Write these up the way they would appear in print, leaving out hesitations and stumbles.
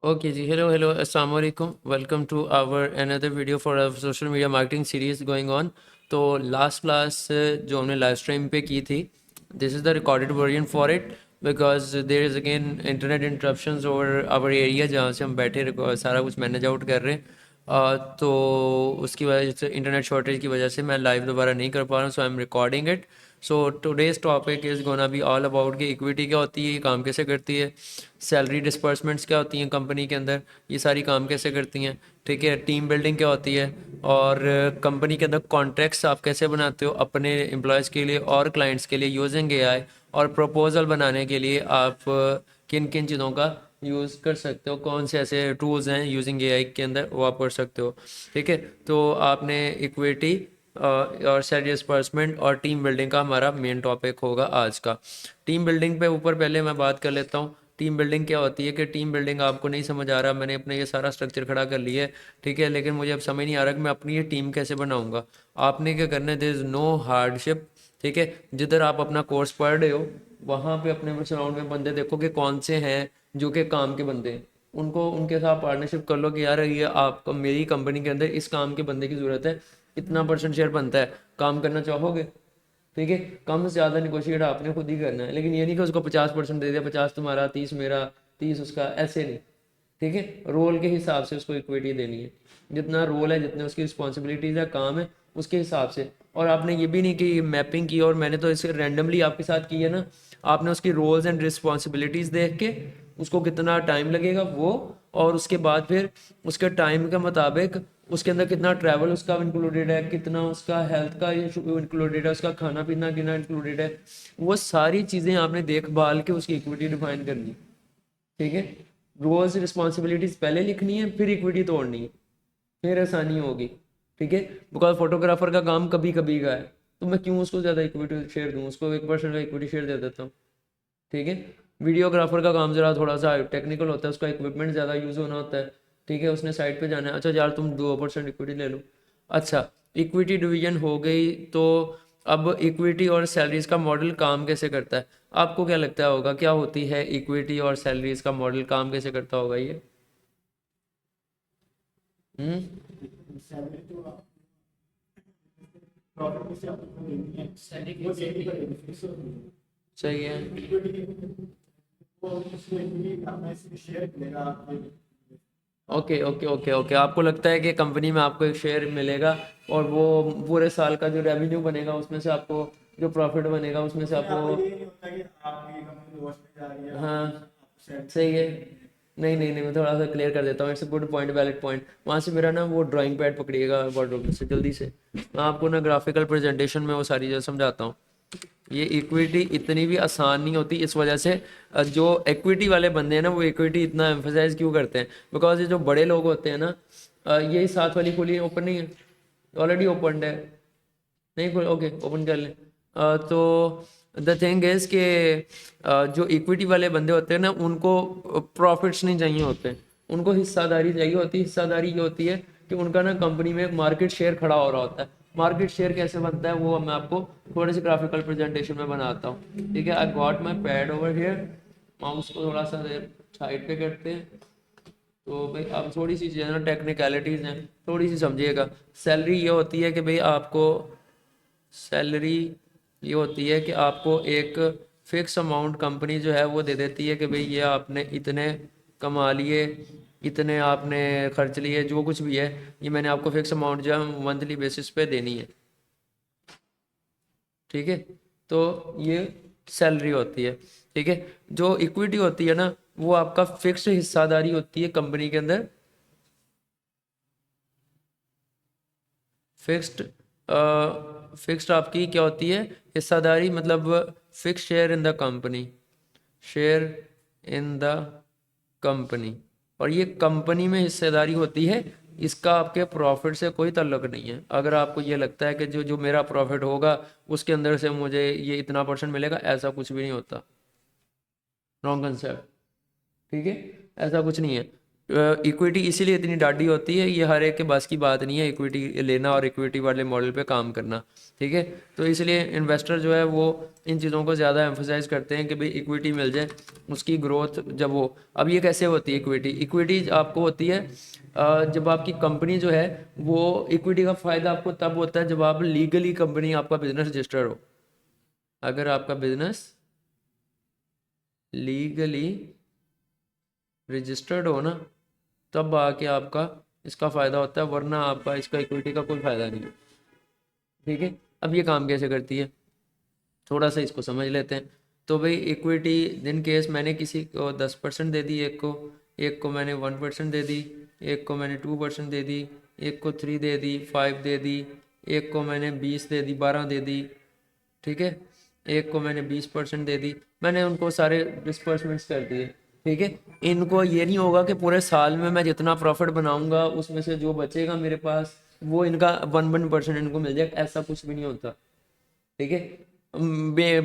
Okay जी, hello, assalamu alaikum. Welcome to our another video for our social media marketing series going on. तो last class जो हमने live stream पे की थी, this is the recorded version for it because there is again internet interruptions over our area जहाँ से हम बैठे सारा कुछ मैनेज आउट कर रहे हैं। तो उसकी वजह से इंटरनेट शॉर्टेज की वजह से मैं लाइव दोबारा नहीं कर पा रहा हूँ, so I am recording it. So today's topic is gonna be all about कि इक्विटी क्या होती है, ये काम कैसे करती है, सैलरी डिस्पर्समेंट्स क्या होती हैं कंपनी के अंदर, ये सारी काम कैसे करती हैं, ठीक है, टीम बिल्डिंग क्या होती है, और कंपनी के अंदर कॉन्ट्रैक्ट्स आप कैसे बनाते हो अपने एम्प्लॉयज़ के लिए और क्लाइंट्स के लिए यूजिंग एआई, और प्रपोजल बनाने के लिए आप किन किन चीज़ों का यूज़ कर सकते हो, कौन से ऐसे टूल्स हैं यूजिंग एआई के अंदर वो आप कर सकते हो। ठीक है, तो आपने इक्विटी और सैलरी डिस्पर्समेंट और टीम बिल्डिंग का हमारा मेन टॉपिक होगा आज का। टीम बिल्डिंग पे ऊपर पहले मैं बात कर लेता हूँ। टीम बिल्डिंग क्या होती है कि टीम बिल्डिंग आपको नहीं समझ आ रहा, मैंने अपने ये सारा स्ट्रक्चर खड़ा कर लिया है, ठीक है, लेकिन मुझे अब समझ नहीं आ रहा कि मैं अपनी ये टीम कैसे बनाऊंगा। आपने क्या करना है, देयर इज़ नो हार्डशिप, ठीक है। जिधर आप अपना कोर्स पढ़ रहे हो वहाँ पे अपने सराउंड में बंदे देखो कि कौन से हैं जो कि काम के बंदे हैं, उनको उनके साथ पार्टनरशिप कर लो कि यार ये आपको मेरी कंपनी के अंदर इस काम के बंदे की ज़रूरत है, इतना परसेंट शेयर बनता है, काम करना चाहोगे, ठीक है। कम से ज़्यादा निगोशिएट आपने खुद ही करना है, लेकिन ये नहीं कि उसको 50% दे दिया, 50 तुम्हारा, 30 मेरा, 30 उसका, ऐसे नहीं, ठीक है। रोल के हिसाब से उसको इक्विटी देनी है, जितना रोल है, जितने उसकी रिस्पॉन्सिबिलिटीज़ है, काम है, उसके हिसाब से। और आपने ये भी नहीं कि मैपिंग की और मैंने तो इसे रैंडमली आपके साथ की है ना, आपने उसकी रोल्स एंड रिस्पॉन्सिबिलिटीज़ देख के उसको कितना टाइम लगेगा वो, और उसके बाद फिर उसके टाइम के मुताबिक उसके अंदर कितना ट्रैवल उसका इंक्लूडेड है, कितना उसका हेल्थ का ये इंक्लूडेड है, उसका खाना पीना कितना इंक्लूडेड है, वो सारी चीज़ें आपने देखभाल के उसकी इक्विटी डिफाइन करनी है, ठीक है। रोल्स रिस्पॉन्सिबिलिटीज पहले लिखनी है, फिर इक्विटी तोड़नी है, फिर आसानी होगी, ठीक है। बिकॉज फोटोग्राफर का काम कभी कभी का है, तो मैं क्यों उसको ज़्यादा इक्विटी शेयर दूँ, उसको 1% का इक्विटी शेयर दे देता हूँ, ठीक है। वीडियोग्राफर का काम ज़रा थोड़ा सा टेक्निकल होता है, उसका इक्विपमेंट ज़्यादा यूज़ होना होता है, ठीक है, उसने साइट पे जाना है, अच्छा यार तुम 2% इक्विटी ले लो। अच्छा, इक्विटी डिवीजन हो गई, तो अब इक्विटी और सैलरीज का मॉडल काम कैसे करता है, आपको क्या लगता होगा क्या होती है इक्विटी और सैलरीज का मॉडल काम कैसे करता होगा ये? हम्म। सही है। ओके ओके ओके ओके, आपको लगता है कि कंपनी में आपको एक शेयर मिलेगा और वो पूरे साल का जो रेवेन्यू बनेगा उसमें से आपको, जो प्रॉफिट बनेगा उसमें से आपको। हाँ, सही है। नहीं नहीं नहीं, मैं थोड़ा सा क्लियर कर देता हूँ, it's a good point, valid point. वहाँ से मेरा ना वो ड्राइंग पैड पकड़िएगा वार्डरोब में से जल्दी से, मैं आपको ना ग्राफिकल प्रेजेंटेशन में वो सारी चीज़ें समझाता हूँ। ये इक्विटी इतनी भी आसान नहीं होती, इस वजह से जो इक्विटी वाले बंदे हैं ना वो इक्विटी इतना एम्फोसाइज क्यों करते हैं, बिकॉज ये जो बड़े लोग होते हैं ना, ये साथ वाली खुली ओपन नहीं है, ऑलरेडी ओपन है, नहीं खुल, ओके ओपन कर लें। तो द थिंग इज के जो इक्विटी वाले बंदे होते हैं ना उनको प्रॉफिट्स नहीं चाहिए होते, उनको हिस्सादारी चाहिए होती है। हिस्सादारी ये होती है कि उनका ना कंपनी में एक मार्केट शेयर खड़ा हो रहा होता है। मार्केट शेयर कैसे बनता है वो मैं आपको थोड़े से ग्राफिकल प्रेजेंटेशन में बनाता हूँ, ठीक है। I got my pad over here, mouse को थोड़ा सा साइड पे करते हैं। तो भाई अब थोड़ी सी चीज़ें ना टेक्निकलिटीज़ हैं, थोड़ी सी समझिएगा। सैलरी ये होती है कि भाई आपको, सैलरी ये होती है कि आपको एक फिक्स अमाउंट कंपनी जो है वो दे देती है कि भाई ये आपने इतने कमा लिए, इतने आपने खर्च लिए, जो कुछ भी है ये मैंने आपको फिक्स अमाउंट जो है मंथली बेसिस पे देनी है, ठीक है। तो ये सैलरी होती है, ठीक है। जो इक्विटी होती है ना वो आपका फिक्स्ड हिस्सादारी होती है कंपनी के अंदर, फिक्स्ड फिक्स्ड आपकी क्या होती है, हिस्सादारी, मतलब fix share in the company, share in the company. और ये कंपनी में हिस्सेदारी होती है, इसका आपके प्रॉफिट से कोई ताल्लुक नहीं है। अगर आपको ये लगता है कि जो जो मेरा प्रॉफिट होगा उसके अंदर से मुझे ये इतना परसेंट मिलेगा, ऐसा कुछ भी नहीं होता, रॉन्ग कंसेप्ट, ठीक है, ऐसा कुछ नहीं है। इक्विटी इसीलिए इतनी डाढ़ी होती है, ये हर एक के बस की बात नहीं है इक्विटी लेना और इक्विटी वाले मॉडल पे काम करना, ठीक है। तो इसलिए इन्वेस्टर जो है वो इन चीज़ों को ज़्यादा एम्फोसाइज करते हैं कि भाई इक्विटी मिल जाए, उसकी ग्रोथ जब वो, अब ये कैसे होती है इक्विटी, इक्विटी आपको होती है जब आपकी कंपनी जो है वो, इक्विटी का फ़ायदा आपको तब होता है जब आप लीगली कंपनी, आपका बिजनेस रजिस्टर्ड हो। अगर आपका बिजनेस लीगली रजिस्टर्ड हो ना, तब आके आपका इसका फ़ायदा होता है, वरना आपका इसका इक्विटी का कोई फ़ायदा नहीं है, ठीक है। अब ये काम कैसे करती है, थोड़ा सा इसको समझ लेते हैं। तो भाई इक्विटी, इन केस मैंने किसी को 10% दे दी, एक को मैंने 1% दे दी, एक को मैंने 2% दे दी, एक को 3 दे दी, 5 दे दी, एक को मैंने 20 दे दी, 12 दे दी, ठीक है। एक को मैंने 20% दे दी, मैंने उनको सारे डिस्पर्समेंट्स कर दिए, ठीक है। इनको ये नहीं होगा कि पूरे साल में मैं जितना प्रॉफिट बनाऊंगा उसमें से जो बचेगा मेरे पास वो इनका 1% इनको मिल जाएगा, ऐसा कुछ भी नहीं होता, ठीक है।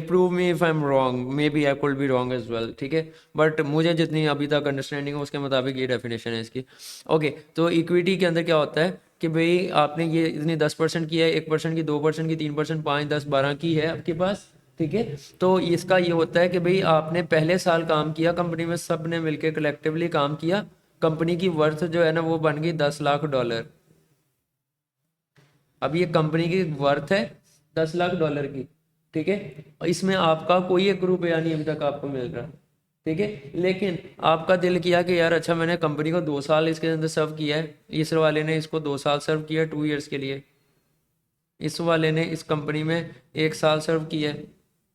Prove me if I am wrong, may be I could be wrong as well, ठीक है। बट मुझे जितनी अभी तक अंडरस्टैंडिंग है उसके मुताबिक ये डेफिनेशन है इसकी। ओके, तो इक्विटी के अंदर क्या होता है कि भाई आपने ये इतनी 10% की है, 1% की, 2% की, 3%, 5, 10, 12 की है आपके पास, ठीक है। तो इसका ये होता है कि भाई आपने पहले साल काम किया कंपनी में, सब ने मिलकर कलेक्टिवली काम किया, कंपनी की वर्थ जो है ना वो बन गई $10 लाख। अब ये कंपनी की वर्थ है $10 लाख की, ठीक है। और इसमें आपका कोई 1 रुपया नहीं अभी तक आपको मिल रहा, ठीक है। लेकिन आपका दिल किया कि यार अच्छा मैंने कंपनी को 2 साल इसके अंदर सर्व किया है, इस वाले ने इसको 2 साल सर्व किया 2 ईयर्स के लिए, इस वाले ने इस कंपनी में 1 साल सर्व किया है,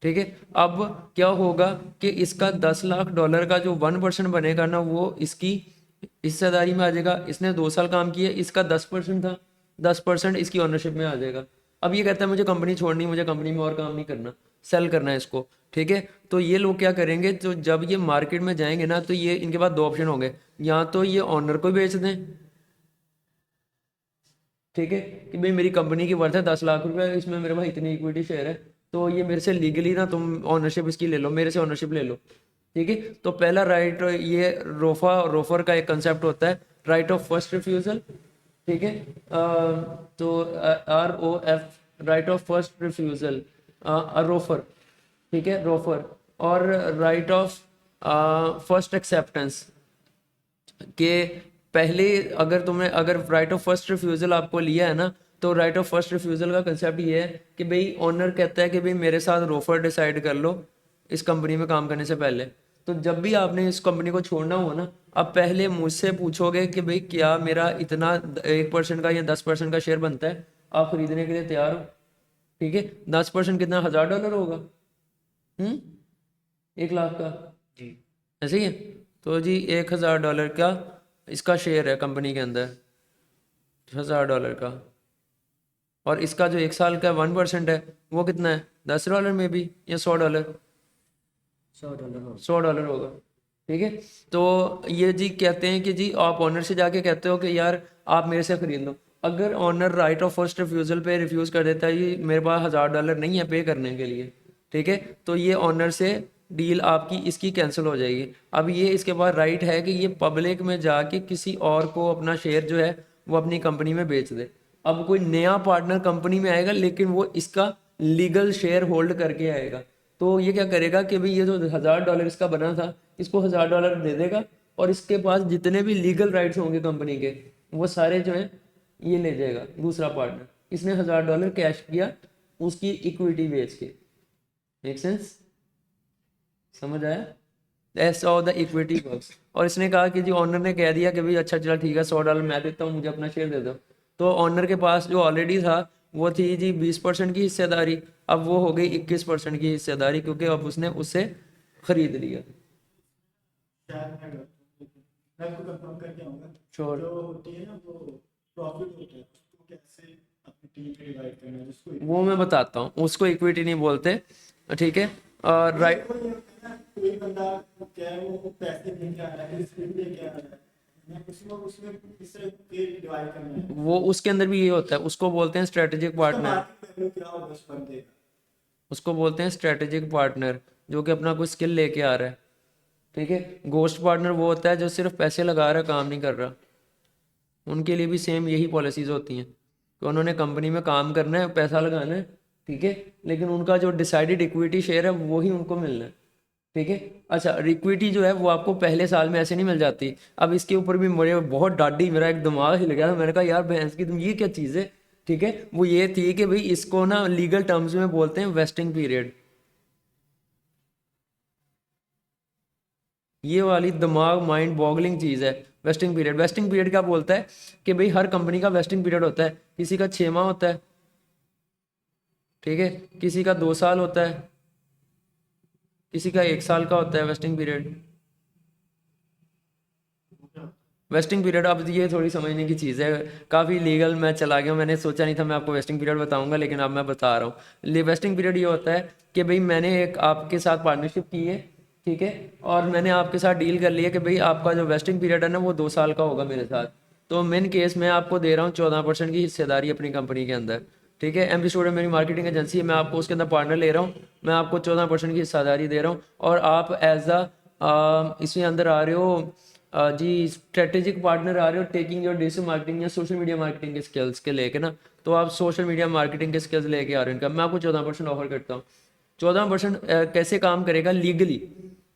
ठीक है। अब क्या होगा कि इसका $10 लाख का जो 1% बनेगा ना वो इसकी हिस्सेदारी में आ जाएगा, इसने 2 साल काम किया, इसका 10% था, 10% इसकी ओनरशिप में आ जाएगा। अब ये कहता है मुझे कंपनी छोड़नी, मुझे कंपनी में और काम नहीं करना, सेल करना है इसको, ठीक है। तो ये लोग क्या करेंगे, तो जब ये मार्केट में जाएंगे ना तो ये इनके पास 2 ऑप्शन होंगे, या तो ये ऑनर को बेच दें, ठीक है, कि भाई मेरी कंपनी की वर्थ है $10 लाख, इसमें मेरे पास इतनी इक्विटी शेयर है, तो ये मेरे से लीगली ना तुम ऑनरशिप इसकी ले लो, मेरे से ऑनरशिप ले लो, ठीक है। तो पहला राइट, ये रोफर का एक कंसेप्ट होता है, राइट ऑफ फर्स्ट रिफ्यूजल, ठीक है। तो ROF, right of first refusal, ROFR, ठीक है, रोफर। और राइट ऑफ फर्स्ट एक्सेप्टेंस कि पहले, अगर तुमने, अगर राइट ऑफ फर्स्ट रिफ्यूज़ल आपको लिया है ना, तो राइट ऑफ फर्स्ट रिफ्यूज़ल का कंसेप्ट ये है कि भाई ऑनर कहता है कि भाई मेरे साथ रोफर डिसाइड कर लो इस कंपनी में काम करने से पहले। तो जब भी आपने इस कंपनी को छोड़ना हो ना, आप पहले मुझसे पूछोगे कि भाई क्या मेरा इतना 1% का या 10% का शेयर बनता है, आप खरीदने के लिए तैयार हो, ठीक है। 10% कितना, $1000 होगा, 1 लाख का, जी ऐसे ही है। तो जी $1000 का इसका शेयर है कंपनी के अंदर, $1000 का, और इसका जो 1 साल का 1% है वो कितना है, $10 में भी, या $100, $100 होगा, ठीक है। तो ये जी कहते हैं कि जी आप ऑनर से जाके कहते हो कि यार आप मेरे से खरीद लो, अगर owner right of first refusal पे रिफ्यूज़ कर देता है, ये मेरे पास $1000 नहीं है पे करने के लिए, ठीक है, तो ये ऑनर से डील आपकी इसकी कैंसिल हो जाएगी। अब ये इसके बाद राइट है कि ये पब्लिक में जाके किसी और को अपना शेयर जो है वो अपनी कंपनी में बेच दे। अब कोई नया पार्टनर कंपनी में आएगा लेकिन वो इसका लीगल शेयर होल्ड करके आएगा, तो ये क्या करेगा कि भाई ये जो $1000 इसका बना था इसको $1000 दे देगा, और इसके पास जितने भी लीगल राइट्स होंगे कंपनी के वो सारे जो हैं ये ले जाएगा दूसरा पार्टनर, इसने $1000 कैश किया उसकी इक्विटी बेच के, मेक सेंस, समझ आया, ऐसा ऑफ द इक्विटी वर्क्स। और इसने कहा कि जी ऑनर ने कह दिया कि भाई अच्छा चला ठीक है $100 मैं देता हूँ, मुझे अपना शेयर दे दो, तो ऑनर के पास जो ऑलरेडी था वो थी जी 20% की हिस्सेदारी, अब वो हो गई 21% की हिस्सेदारी, क्योंकि अब उसने उससे खरीद लिया। मैं आपको कंफर्म करके आऊंगा श्योर। जो होती है ना वो प्रॉफिट होता है उसको कैसे अपनी टीम पे डिवाइड करना है जिसको वो मैं बताता हूँ, उसको इक्विटी नहीं बोलते, ठीक है। राइट, कोई बंदा क्या है वो पैसे लेके आ रहा है रिस्क लेके आ रहा है मैं उसमें उसमें किससे डिवाइड करना है वो उसके अंदर भी ये होता है, उसको बोलते हैं स्ट्रेटेजिक उसका पार्टनर, मार्केट वैल्यू क्या होगा उस बंदे का उसको बोलते हैं स्ट्रेटेजिक पार्टनर, जो कि अपना कोई स्किल लेके आ रहा है, ठीक है। गोस्ट पार्टनर वो होता है जो सिर्फ पैसे लगा रहा, काम नहीं कर रहा। उनके लिए भी सेम यही पॉलिसीज़ होती हैं कि उन्होंने कंपनी में काम करना है, पैसा लगाना है, ठीक है, लेकिन उनका जो डिसाइडेड इक्विटी शेयर है वही उनको मिलना है, ठीक है। अच्छा, इक्विटी जो है वो आपको पहले साल में ऐसे नहीं मिल जाती। अब इसके ऊपर भी मुझे बहुत डांटी, मेरा एक दिमाग हिल गया था। मैंने कहा यार भैंस की तुम, ये क्या चीज़ है, ठीक है। वो ये थी कि भाई इसको ना लीगल टर्म्स में बोलते हैं वेस्टिंग पीरियड। ये वाली दिमाग माइंड बॉगलिंग चीज़ है वेस्टिंग पीरियड। वेस्टिंग पीरियड क्या बोलता है कि भाई हर कंपनी का वेस्टिंग पीरियड होता है। किसी का 6 माह होता है, ठीक है, किसी का 2 साल होता है, किसी का 1 साल का होता है वेस्टिंग पीरियड। वेस्टिंग पीरियड, अब ये थोड़ी समझने की चीज़ है, काफ़ी लीगल मैं चला गया, मैंने सोचा नहीं था मैं आपको वेस्टिंग पीरियड बताऊंगा, लेकिन अब मैं बता रहा हूँ। वेस्टिंग पीरियड ये होता है कि भाई मैंने एक आपके साथ पार्टनरशिप की है, ठीक है, और मैंने आपके साथ डील कर लिया कि भाई आपका जो वेस्टिंग पीरियड है ना वो 2 साल का होगा मेरे साथ। तो मेन केस मैं आपको दे रहा हूँ 14% की हिस्सेदारी अपनी कंपनी के अंदर, ठीक है। एमपी स्टूडियो मेरी मार्केटिंग एजेंसी है, मैं आपको उसके अंदर पार्टनर ले रहा हूँ, मैं आपको 14% की हिस्सेदारी दे रहा हूँ, और आप एज इसमें अंदर आ रहे हो जी स्ट्रेटेजिक पार्टनर आ रहे हो, टेकिंग योर डिजिटल मार्केटिंग या सोशल मीडिया मार्केटिंग के स्किल्स के लेके ना। तो आप सोशल मीडिया मार्केटिंग के स्किल्स लेके आ रहे हो इनका, मैं आपको 14% ऑफर करता हूँ। 14% कैसे काम करेगा लीगली,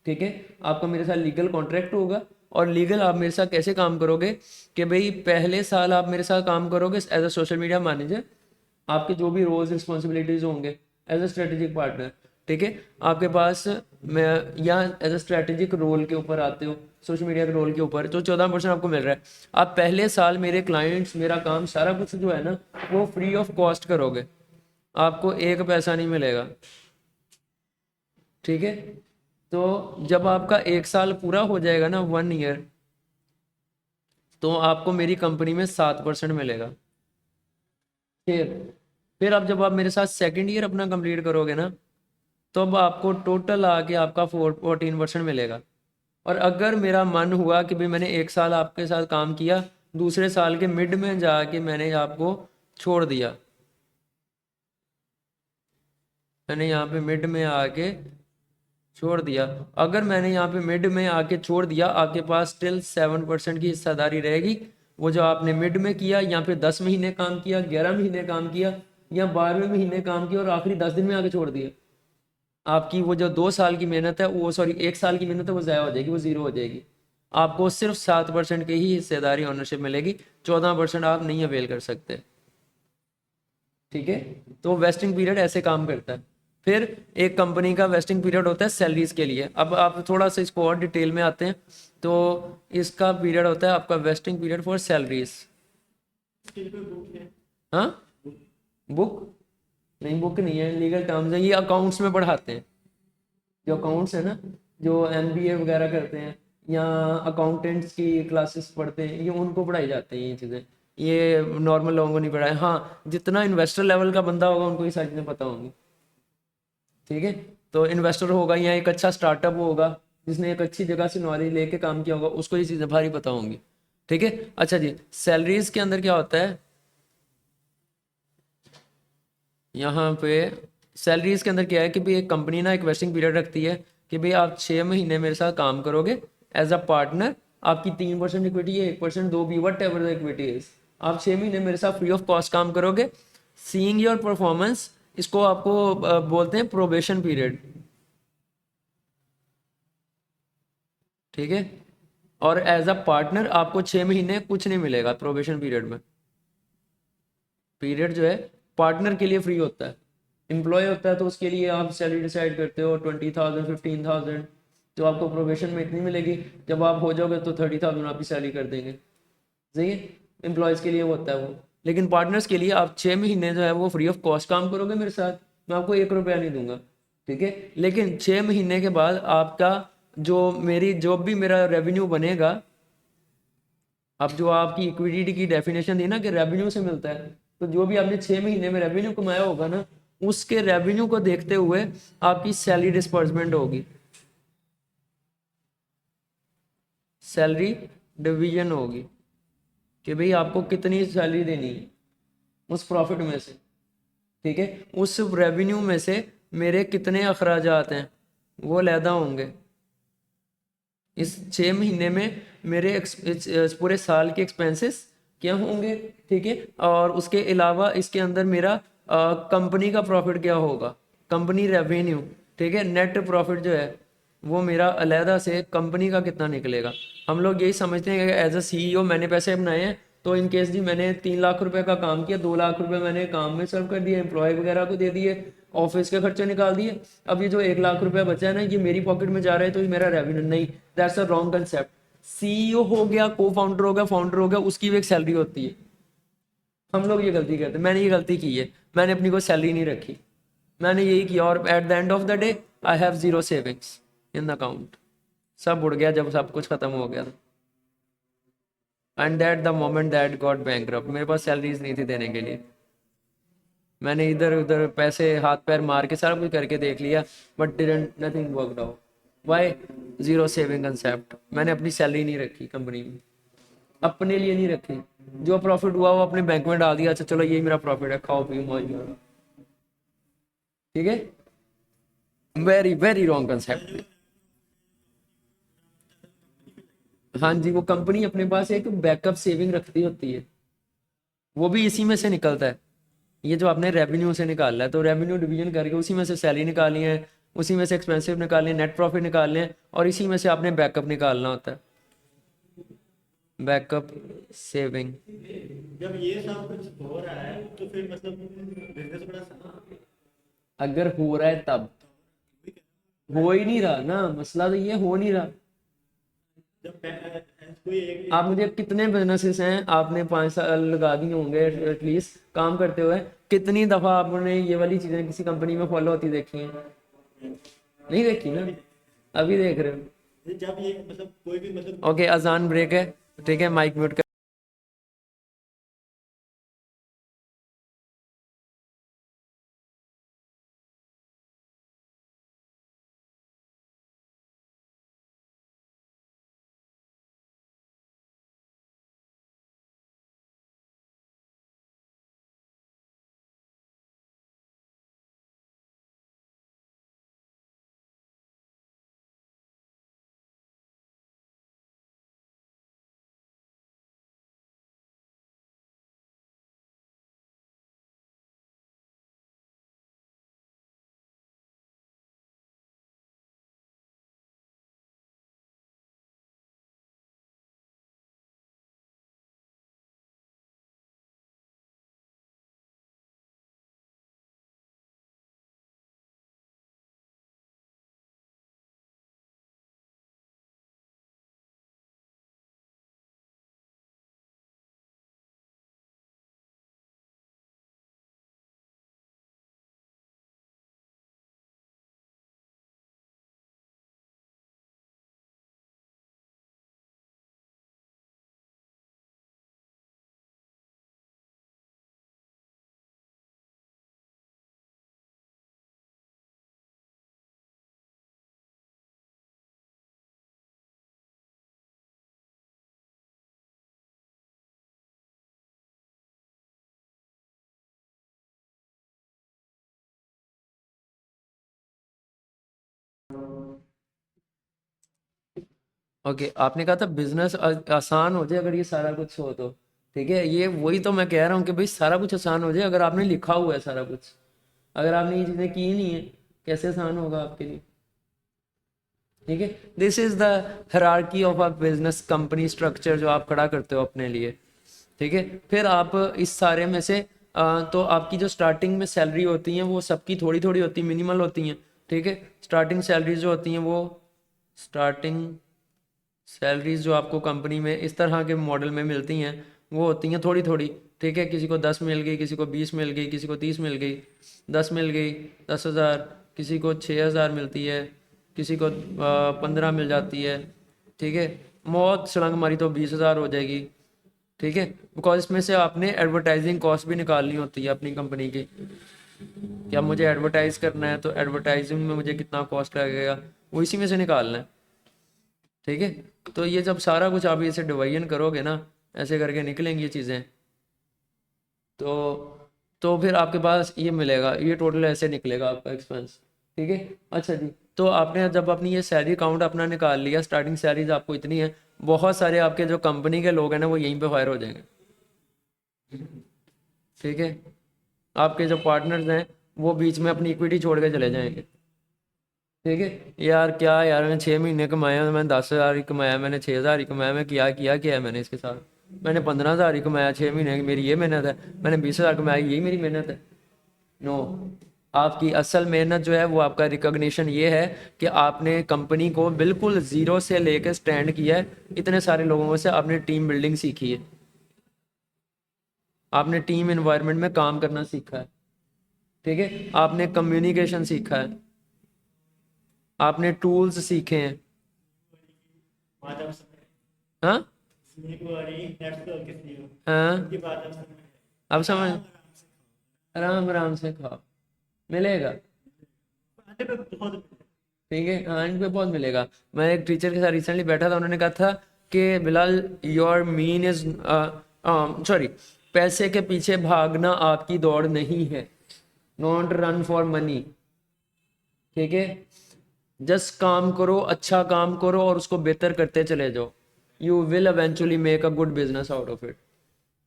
ठीक है। आपका मेरे साथ लीगल कॉन्ट्रैक्ट होगा, और लीगल आप मेरे साथ कैसे काम करोगे कि भाई पहले साल आप मेरे साथ काम करोगे as a social media manager. आपके जो भी रोल्स रिस्पॉन्सिबिलिटीज होंगे एज अ स्ट्रेटेजिक पार्टनर, ठीक है, आपके पास मैं या एज अ स्ट्रेटेजिक रोल के ऊपर आते हो, सोशल मीडिया के रोल के ऊपर, तो 14% आपको मिल रहा है। आप पहले साल मेरे क्लाइंट्स, मेरा काम सारा कुछ जो है ना वो फ्री ऑफ कॉस्ट करोगे, आपको एक पैसा नहीं मिलेगा, ठीक है। तो जब आपका 1 साल पूरा हो जाएगा ना, 1 ईयर, तो आपको मेरी कंपनी में 7% मिलेगा। फिर फिर अब जब आप मेरे साथ सेकेंड ईयर अपना कंप्लीट करोगे ना, तो अब आपको टोटल आके आपका 14% मिलेगा। और अगर मेरा मन हुआ कि भाई मैंने 1 साल आपके साथ काम किया, दूसरे साल के मिड में जाके मैंने आपको छोड़ दिया, मैंने यहाँ पे मिड में आके छोड़ दिया, अगर मैंने यहाँ पे मिड में आके छोड़ दिया, आपके पास स्टिल 7% की हिस्सेदारी रहेगी। वो जो आपने मिड में किया, यहाँ पे 10 महीने काम किया, 11 महीने काम किया, या 12वें महीने काम किया और आखिरी 10 दिन में आके छोड़ दिया, आपकी वो जो 2 साल की मेहनत है, वो सॉरी 1 साल की मेहनत है, वो ज़ाया हो जाएगी, वो ज़ीरो हो जाएगी। आपको सिर्फ 7% की ही हिस्सेदारी ऑनरशिप मिलेगी, 14% आप नहीं अवेल कर सकते, ठीक है। तो वेस्टिंग पीरियड ऐसे काम करता है। फिर एक कंपनी का वेस्टिंग पीरियड होता है सैलरीज के लिए। अब आप थोड़ा सा इसको और डिटेल में आते हैं, तो इसका पीरियड होता है आपका vesting period for salaries. Skill पे बुक है। हाँ, बुक नहीं, बुक नहीं है, लीगल टर्म्स है, ये अकाउंट्स में पढ़ाते हैं। जो अकाउंट्स है ना, जो एमबीए वगैरह करते हैं या अकाउंटेंट्स की क्लासेस पढ़ते हैं, ये उनको पढ़ाई जाती हैं ये चीज़ें, ये नॉर्मल लोगों को नहीं पढ़ाए। हाँ, जितना इन्वेस्टर लेवल का बंदा होगा उनको ये सारी चीज़ें पता होंगी, ठीक है। तो इन्वेस्टर होगा या एक अच्छा स्टार्टअप होगा जिसने एक अच्छी जगह से नॉलेज लेके काम किया होगा, उसको ये चीज़ें भारी पता होंगी, ठीक है। अच्छा जी, सैलरीज के अंदर क्या होता है, यहाँ पे सैलरीज के अंदर क्या है कि भाई एक कंपनी ना एक वेस्टिंग पीरियड रखती है कि भाई आप 6 महीने मेरे साथ काम करोगे एज अ पार्टनर, आपकी 3% इक्विटी है, 1% दो भी, what ever the equity is, आप 6 महीने मेरे साथ फ्री ऑफ कॉस्ट काम करोगे, सीइंग योर परफॉर्मेंस, इसको आपको बोलते हैं प्रोबेशन पीरियड, ठीक है। और एज अ पार्टनर आपको 6 महीने कुछ नहीं मिलेगा प्रोबेशन पीरियड में। पीरियड जो है पार्टनर के लिए फ्री होता है, एम्प्लॉय होता है तो उसके लिए आप सैलरी डिसाइड करते हो 20,000 15,000, तो आपको प्रोबेशन में इतनी मिलेगी, जब आप हो जाओगे तो 30,000 आपकी सैलरी कर देंगे, सही है। एम्प्लॉयज़ के लिए वो होता है वो, लेकिन पार्टनर्स के लिए आप 6 महीने जो है वो फ्री ऑफ कॉस्ट काम करोगे मेरे साथ, मैं आपको 1 रुपया नहीं दूंगा, ठीक है। लेकिन 6 महीने के बाद आपका जो मेरी जो भी मेरा रेवेन्यू बनेगा, अब जो आपकी इक्विटी की डेफिनेशन थी ना कि रेवेन्यू से मिलता है, तो जो भी आपने 6 महीने में रेवेन्यू कमाया होगा ना, उसके रेवेन्यू को देखते हुए आपकी सैलरी डिस्पर्समेंट होगी, सैलरी डिवीजन होगी कि भाई आपको कितनी सैलरी देनी है उस प्रॉफिट में से, ठीक है। उस रेवेन्यू में से मेरे कितने अखराजात हैं वो लैदा होंगे, इस 6 महीने में मेरे इस पूरे साल के एक्सपेंसेस क्या होंगे, ठीक है। और उसके अलावा इसके अंदर मेरा कंपनी का प्रॉफिट क्या होगा, कंपनी रेवेन्यू, ठीक है। नेट प्रॉफिट जो है वो मेरा अलहदा से कंपनी का कितना निकलेगा। हम लोग यही समझते हैं कि एज अ सीईओ मैंने पैसे बनाए हैं, तो इन केस जी मैंने 3 लाख रुपए का काम किया, 2 लाख रुपए मैंने काम में सर्व कर दिए, एम्प्लॉय वगैरह को दे दिए, ऑफिस के खर्चे निकाल दिए। अब ये जो 1 लाख रुपया बचा है ना, ये मेरी पॉकेट में जा रहा है, तो ये मेरा रेवेन्यू नहीं। That's a wrong concept. CEO हो गया, को फाउंडर हो गया, फाउंडर हो गया, उसकी भी एक सैलरी होती है। हम लोग ये गलती करते हैं, मैंने ये गलती की है, मैंने अपनी कोई सैलरी नहीं रखी, मैंने यही किया। और at the end of the day I have zero savings in the account. सब उड़ गया जब सब कुछ खत्म हो गया। And that the moment that got bankrupt, मेरे पास सैलरीज नहीं थी देने के लिए। मैंने इधर उधर पैसे हाथ पैर मार के सारा कुछ करके देख लिया, but didn't nothing worked out. Why? Zero saving concept. मैंने अपनी सैलरी नहीं रखी कंपनी में, अपने लिए नहीं रखी। जो प्रॉफिट हुआ वो अपने बैंक में डाल दिया, अच्छा चलो यही मेरा प्रॉफिट है, खाओ पियो मौज करो, ठीक है। Very very wrong concept. हाँ जी, वो कंपनी अपने पास एक बैकअप सेविंग रखती होती है, वो भी इसी में से निकलता है। ये जो आपने रेवेन्यू से निकाला है, तो रेवेन्यू डिवीजन करके उसी में से सैलरी निकालनी है, उसी में से एक्सपेंसिव निकालने, नेट प्रॉफिट निकालने हैं, और इसी में से आपने बैकअप निकालना होता है, बैकअप सेविंग। जब ये सब कुछ हो रहा है तो फिर मतलब बिजनेस बड़ा अगर हो रहा है तब, हो ही नहीं रहा ना, मसला तो ये हो नहीं रहा। जब कोई एक आप मुझे कितने बिजनेसेस हैं आपने 5 साल लगा दिए होंगे एटलीस्ट काम करते हुए, कितनी दफा आपने ये वाली चीजें किसी कंपनी में फॉलो होती देखी हैं? नहीं देखी ना, अभी देख रहे हो। जब ये मतलब कोई भी मतलब ओके, अजान ब्रेक है, ठीक है, माइक म्यूट कर। ओके, आपने कहा था बिजनेस आसान हो जाए अगर ये सारा कुछ हो तो, ठीक है। ये वही तो मैं कह रहा हूँ कि भाई सारा कुछ आसान हो जाए अगर आपने लिखा हुआ है सारा कुछ। अगर आपने ये चीज़ें की ही नहीं है, कैसे आसान होगा आपके लिए, ठीक है। This is the hierarchy of a business company structure जो आप खड़ा करते हो अपने लिए, ठीक है। फिर आप इस सारे में से तो आपकी जो स्टार्टिंग में सैलरी होती हैं वो सबकी थोड़ी थोड़ी होती है, मिनिमल होती हैं, ठीक है। स्टार्टिंग सैलरीज जो होती हैं वो, स्टार्टिंग सैलरीज जो आपको कंपनी में इस तरह के मॉडल में मिलती हैं वो होती हैं थोड़ी थोड़ी, ठीक है। किसी को 10 मिल गई, किसी को 20 मिल गई, किसी को 30 मिल गई, 10 मिल गई, 10,000, किसी को 6,000 मिलती है, किसी को 15 मिल जाती है, ठीक है। बहुत सड़ंग मारी तो 20,000 हो जाएगी, ठीक है। बिकॉज इसमें से आपने एडवर्टाइजिंग कॉस्ट भी निकालनी होती है अपनी कंपनी की, क्या मुझे एडवर्टाइज करना है तो एडवर्टाइजिंग में मुझे कितना कॉस्ट लगेगा, वो इसी में से निकालना है, ठीक है। तो ये जब सारा कुछ आप इसे डिवीजन करोगे ना, ऐसे करके निकलेंगी ये चीज़ें, तो फिर आपके पास ये मिलेगा, ये टोटल ऐसे निकलेगा आपका एक्सपेंस, ठीक है। अच्छा जी, तो आपने जब अपनी ये सैलरी अकाउंट अपना निकाल लिया, स्टार्टिंग सैलरीज आपको इतनी है, बहुत सारे आपके जो कंपनी के लोग हैं ना वो यहीं पे फायर हो जाएंगे। ठीक है, आपके जो पार्टनर्स हैं वो बीच में अपनी इक्विटी छोड़ के चले जाएंगे। ठीक है, यार क्या यार, मैंने 6 महीने कमाया, मैंने 10,000 ही कमाया, मैंने 6,000 ही कमाया, मैं क्या किया क्या है मैंने इसके साथ, मैंने 15,000 ही कमाया 6 महीने की, मेरी ये मेहनत है, मैंने 20,000 कमाया, यही मेरी मेहनत है। नो, आपकी असल मेहनत जो है वो आपका रिकॉग्निशन ये है कि आपने कंपनी को बिल्कुल ज़ीरो से लेकर स्टैंड किया है, इतने सारे लोगों से आपने टीम बिल्डिंग सीखी है, आपने टीम एनवायरनमेंट में काम करना सीखा है। ठीक है, आपने कम्युनिकेशन सीखा है, आपने टूल्स सीखे हैं। बात आप समझ हाँ स्लीप वाली नेक्स्ट करके सीओ हाँ, उनकी बात आप समझ अब समझ, आराम से आराम आराम से खाओ, मिलेगा। खाने पे बहुत ठीक है, हाँ, इन पे बहुत मिलेगा। मैं एक टीचर के साथ रिसेंटली बैठा था, उन्होंने कहा था कि Bilal, your mean is, sorry, पैसे के पीछे भागना आपकी दौड़ नहीं है, नॉट रन फॉर मनी। ठीक है, जस्ट काम करो, अच्छा काम करो और उसको बेहतर करते चले जाओ, you will eventually make a good business out of it.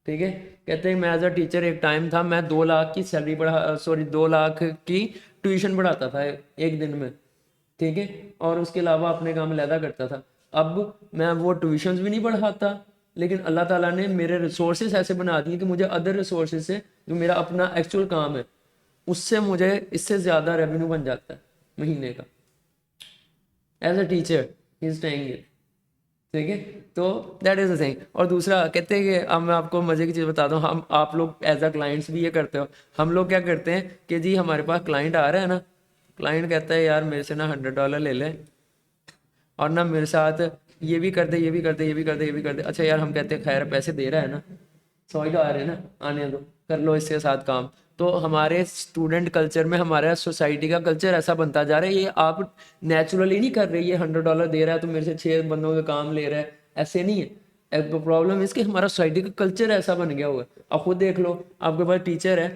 ठीक है, कहते हैं मैं एज अ टीचर एक टाइम था, मैं 2 लाख की सैलरी बढ़ा, सॉरी 2 लाख की ट्यूशन पढ़ाता था एक दिन में। ठीक है, और उसके अलावा अपने काम अलहदा करता था। अब मैं वो ट्यूशन्स भी नहीं पढ़ाता, लेकिन अल्लाह ताला ने मेरे रिसोर्सेज ऐसे बना दिए कि मुझे अदर रिसोर्सेज से, जो मेरा अपना एक्चुअल काम है, उससे मुझे इससे ज़्यादा रेवेन्यू बन जाता है महीने का, as a teacher he is taking it. ठीक है, तो दैट इज़ द थिंग। और दूसरा कहते हैं कि अब मैं आपको मज़े की चीज़ बताता हूँ, हम आप लोग एज अ क्लाइंट्स भी ये करते हो। हम लोग क्या करते हैं कि जी हमारे पास क्लाइंट आ रहा है ना, क्लाइंट कहता है यार मेरे से ना $100 ले ले, और ना मेरे साथ ये भी कर दे, ये भी कर दे, ये भी कर दे, ये भी कर दे। अच्छा यार, हम कहते हैं खैर पैसे दे रहा है ना, 100 ही तो आ रहे हैं ना, आने दो, कर लो इसके साथ काम। तो हमारे स्टूडेंट कल्चर में, हमारा सोसाइटी का कल्चर ऐसा बनता जा रहा है, ये आप नेचुरली नहीं कर रहे, ये $100 दे रहा है तो मेरे से 6 बंदों का काम ले रहा है, ऐसे नहीं है। प्रॉब्लम इसके हमारा सोसाइटी का कल्चर ऐसा बन गया हुआ है। आप खुद देख लो, आपके पास टीचर है,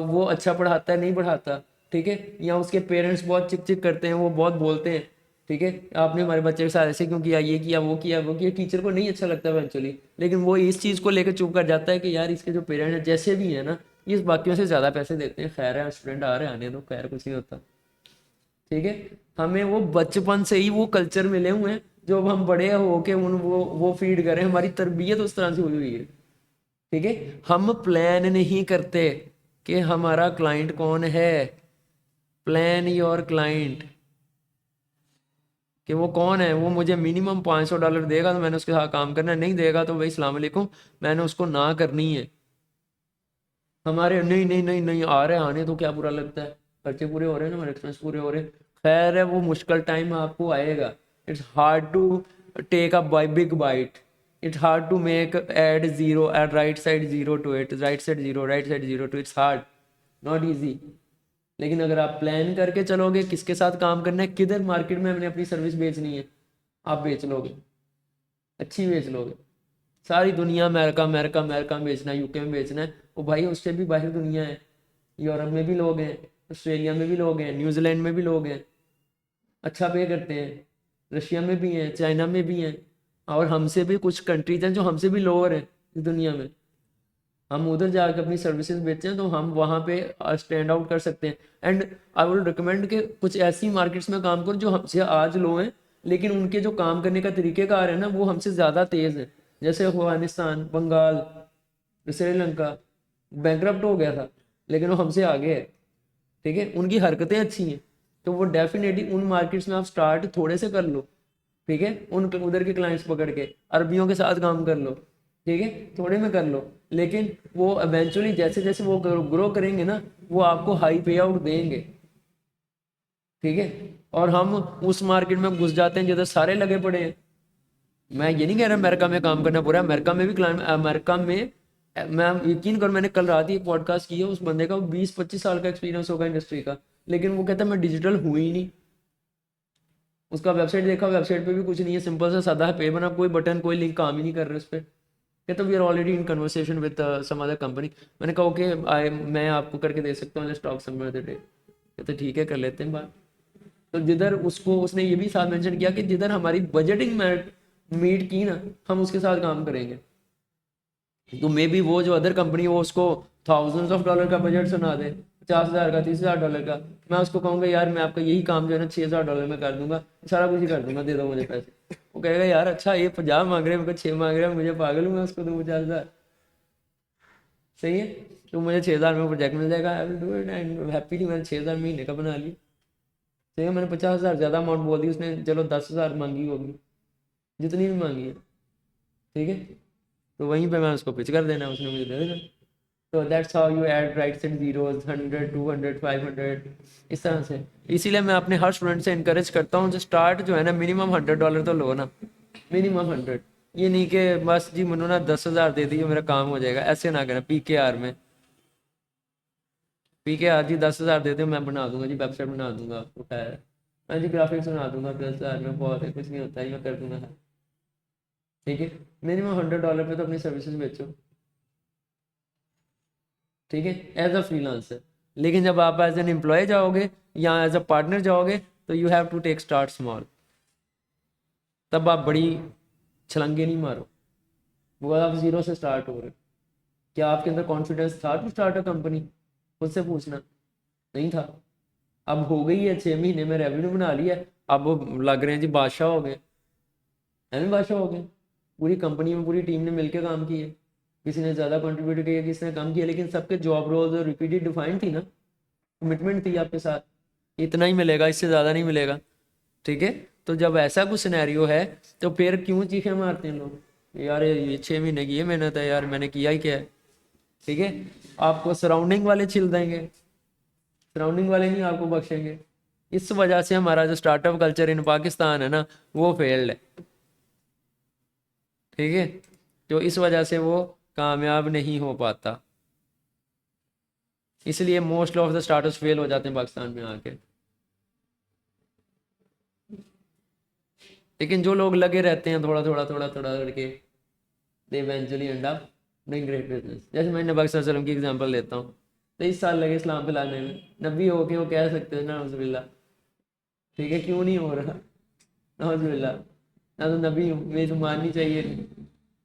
वो अच्छा पढ़ाता है नहीं पढ़ाता, ठीक है, या उसके पेरेंट्स बहुत चिक चिक करते हैं, वो बहुत बोलते हैं, ठीक है, आपने हमारे बच्चे के साथ ऐसे क्यों किया, ये किया, वो किया, वो किया, टीचर को नहीं अच्छा लगता इवेंचुअली, लेकिन वो इस चीज़ को लेकर चुप कर जाता है कि यार इसके जो पेरेंट्स हैं जैसे भी हैं ना, ये इस बाकियों से ज़्यादा पैसे देते हैं, खैर है स्टूडेंट आ रहे हैं आने दो, खैर कुछ नहीं होता। ठीक है, हमें वो बचपन से ही वो कल्चर मिले हुए हैं, जो अब हम बड़े हो के उन वो फीड करें, हमारी तरबियत उस तरह से हुई हुई है। ठीक है, हम प्लान नहीं करते कि हमारा क्लाइंट कौन है, प्लान योर क्लाइंट, कि वो कौन है, वो मुझे मिनिमम $500 देगा तो मैंने उसके साथ काम करना है, नहीं देगा तो भाई सलाम अलैकुम, मैंने उसको ना करनी है। हमारे नहीं नहीं नहीं नहीं आ रहे, आने तो क्या बुरा लगता है, खर्चे पूरे हो रहे हैं ना, हमारे एक्सपेंस पूरे हो रहे हैं। खैर है, वो मुश्किल टाइम आपको आएगा, it's hard to take a big bite, it's hard to make add zero at right side zero to it, right side zero, right side zero too, it's hard, not easy. लेकिन अगर आप plan करके चलोगे किसके साथ काम करना है, किधर मार्केट में हमने अपनी सर्विस बेचनी है, आप बेच लोगे, अच्छी बेच लोगे। सारी दुनिया अमेरिका अमेरिका अमेरिका में बेचना है, यूके में बेचना है, वो भाई उससे भी बाहर दुनिया है, यूरोप में भी लोग हैं, ऑस्ट्रेलिया में भी लोग हैं, न्यूजीलैंड में भी लोग हैं, अच्छा पे करते हैं, रशिया में भी हैं, चाइना में भी हैं, और हमसे भी कुछ कंट्रीज हैं जो हमसे भी लोअर हैं इस दुनिया में। हम उधर जाकर अपनी सर्विसेज बेचते हैं तो हम वहाँ पे स्टैंड आउट कर सकते हैं। एंड आई वुड रिकमेंड कि कुछ ऐसी मार्केट्स में काम करो जो हमसे आज लो हैं, लेकिन उनके जो काम करने का तरीक़ेकार है ना वो हमसे ज़्यादा तेज़ है। जैसे अफगानिस्तान, बंगाल, श्रीलंका बैंकरप्ट हो गया था, लेकिन वो हमसे आगे है। ठीक है, उनकी हरकतें अच्छी हैं, तो वो डेफिनेटली उन मार्केट्स में आप स्टार्ट थोड़े से कर लो। ठीक है, उन उधर के क्लाइंट्स पकड़ के अरबियों के साथ काम कर लो, ठीक है, थोड़े में कर लो, लेकिन वो इवेंचुअली जैसे जैसे वो ग्रो करेंगे ना, वो आपको हाई पे आउट देंगे। ठीक है, और हम उस मार्केट में घुस जाते हैं जिधर सारे लगे पड़े हैं। मैं ये नहीं कह रहा अमेरिका में काम करना बुरा है, अमेरिका में भी क्लाइंट, अमेरिका में मैं यकीन कर, मैंने कल रात ही एक पॉडकास्ट की है, उस बंदे का 20-25 साल का एक्सपीरियंस होगा इंडस्ट्री का, लेकिन वो कहता है मैं डिजिटल हुई ही नहीं। उसका वेबसाइट देखा, वेबसाइट पे भी कुछ नहीं है, सिंपल सा सादा है, पे बना, कोई बटन कोई लिंक काम ही नहीं कर रहे उस पर। कहता we are already in conversation with some other company. मैंने कहा ओके, आई मैं आपको करके दे सकता हूँ, let's talk some other day. कहते ठीक है कर लेते हैं बात। तो जिधर उसको उसने ये भी साथ मेंशन किया कि जिधर हमारी बजटिंग मीट की ना, हम उसके साथ काम करेंगे। तो मे बी वो जो अदर कंपनी वो उसको थाउजेंड्स ऑफ डॉलर का बजट सुना दे, 50,000 का, 30,000 डॉलर का, मैं उसको कहूँगा यार मैं आपका यही काम जो है ना 6,000 डॉलर में कर दूंगा, सारा कुछ ही कर दूंगा, दे दो मुझे पैसे। वो कहेगा यार अच्छा ये 50 मांग रहे हैं, मेरे को 6 मांग रहे हैं, मुझे पागल हूँ मैं उसको दूँ 50,000। सही है, तो मुझे 6,000 में प्रोजेक्ट मिल जाएगा, I will do it and happily मैंने 6,000 महीने का बना लिया। सही है, मैंने 50,000 ज़्यादा अमाउंट बोल दी, उसने चलो 10,000 मांगी होगी, जितनी भी मांगी है, ठीक है, तो वहीं पे मैं उसको पिच कर देना, उसने मुझे दे देना। तो that's how you add rights and zeros, 100, 200, 500, इस तरह से। इसीलिए मैं अपने हर स्टूडेंट से इनकरेज करता हूँ जो स्टार्ट जो है ना मिनिमम $100 तो लो ना, मिनिमम 100। ये नहीं कि बस जी मुन्नू ना 10,000 दे दीजिए मेरा काम हो जाएगा, ऐसे ना करना। PKR में PKR जी 10,000 दे दो मैं बना दूंगा जी, वेबसाइट बना दूंगा, उठाया मैं जी ग्राफिक्स बना दूंगा 10,000 में, बहुत है, कुछ नहीं होता है, मैं कर दूंगा। ठीक है, मिनिमम $100 पे तो अपनी सर्विसेज बेचो, ठीक है, एज अ फ्रीलांसर। लेकिन जब आप एज एन एम्प्लॉय जाओगे या एज अ पार्टनर जाओगे तो you have to take start small, तब आप बड़ी छलंगे नहीं मारो, वो आप जीरो से स्टार्ट हो रहे हो। क्या आपके अंदर कॉन्फिडेंस था टू स्टार्ट अ कंपनी? खुद से पूछना, नहीं था। अब हो गई है, 6 महीने में रेवेन्यू बना लिया, अब वो लग रहे हैं जी बादशाह हो गए, है भी बादशाह हो गए। पूरी कंपनी में पूरी टीम ने मिलकर काम किया, किसी ने ज़्यादा कंट्रीब्यूट किया, किसी ने कम किया, लेकिन सबके जॉब रोल्स और रिपीटेड डिफाइंड थी ना, कमिटमेंट थी आपके साथ, इतना ही मिलेगा, इससे ज़्यादा नहीं मिलेगा। ठीक है, तो जब ऐसा कुछ सिनेरियो है तो फिर क्यों चीखे मारते हैं लोग, यार ये 6 महीने की ये मेहनत है यार, मैंने किया ही क्या है। ठीक है, आपको सराउंडिंग वाले छिल देंगे, सराउंडिंग वाले नहीं आपको बख्शेंगे। इस वजह से हमारा जो स्टार्टअप कल्चर इन पाकिस्तान है ना वो फेल्ड है। ठीक है, तो इस वजह से वो कामयाब नहीं हो पाता, इसलिए most of the startups fail हो जाते हैं पाकिस्तान में आके। लेकिन जो लोग लगे रहते हैं थोड़ा थोड़ा थोड़ा थोड़ा करके, they eventually and up doing great business. जैसे मैं नबी सल्लल्लाहु अलैहि वसल्लम की एग्जांपल लेता हूँ, 23 साल लगे इस्लाम पे लाने में, नबी हो के वो कह सकते हैं ना नौजुबिल्ला, ठीक है, क्यों नहीं हो रहा, नौजुबिल्ला, ना तो नबी हूँ, मेरी तो माननी चाहिए,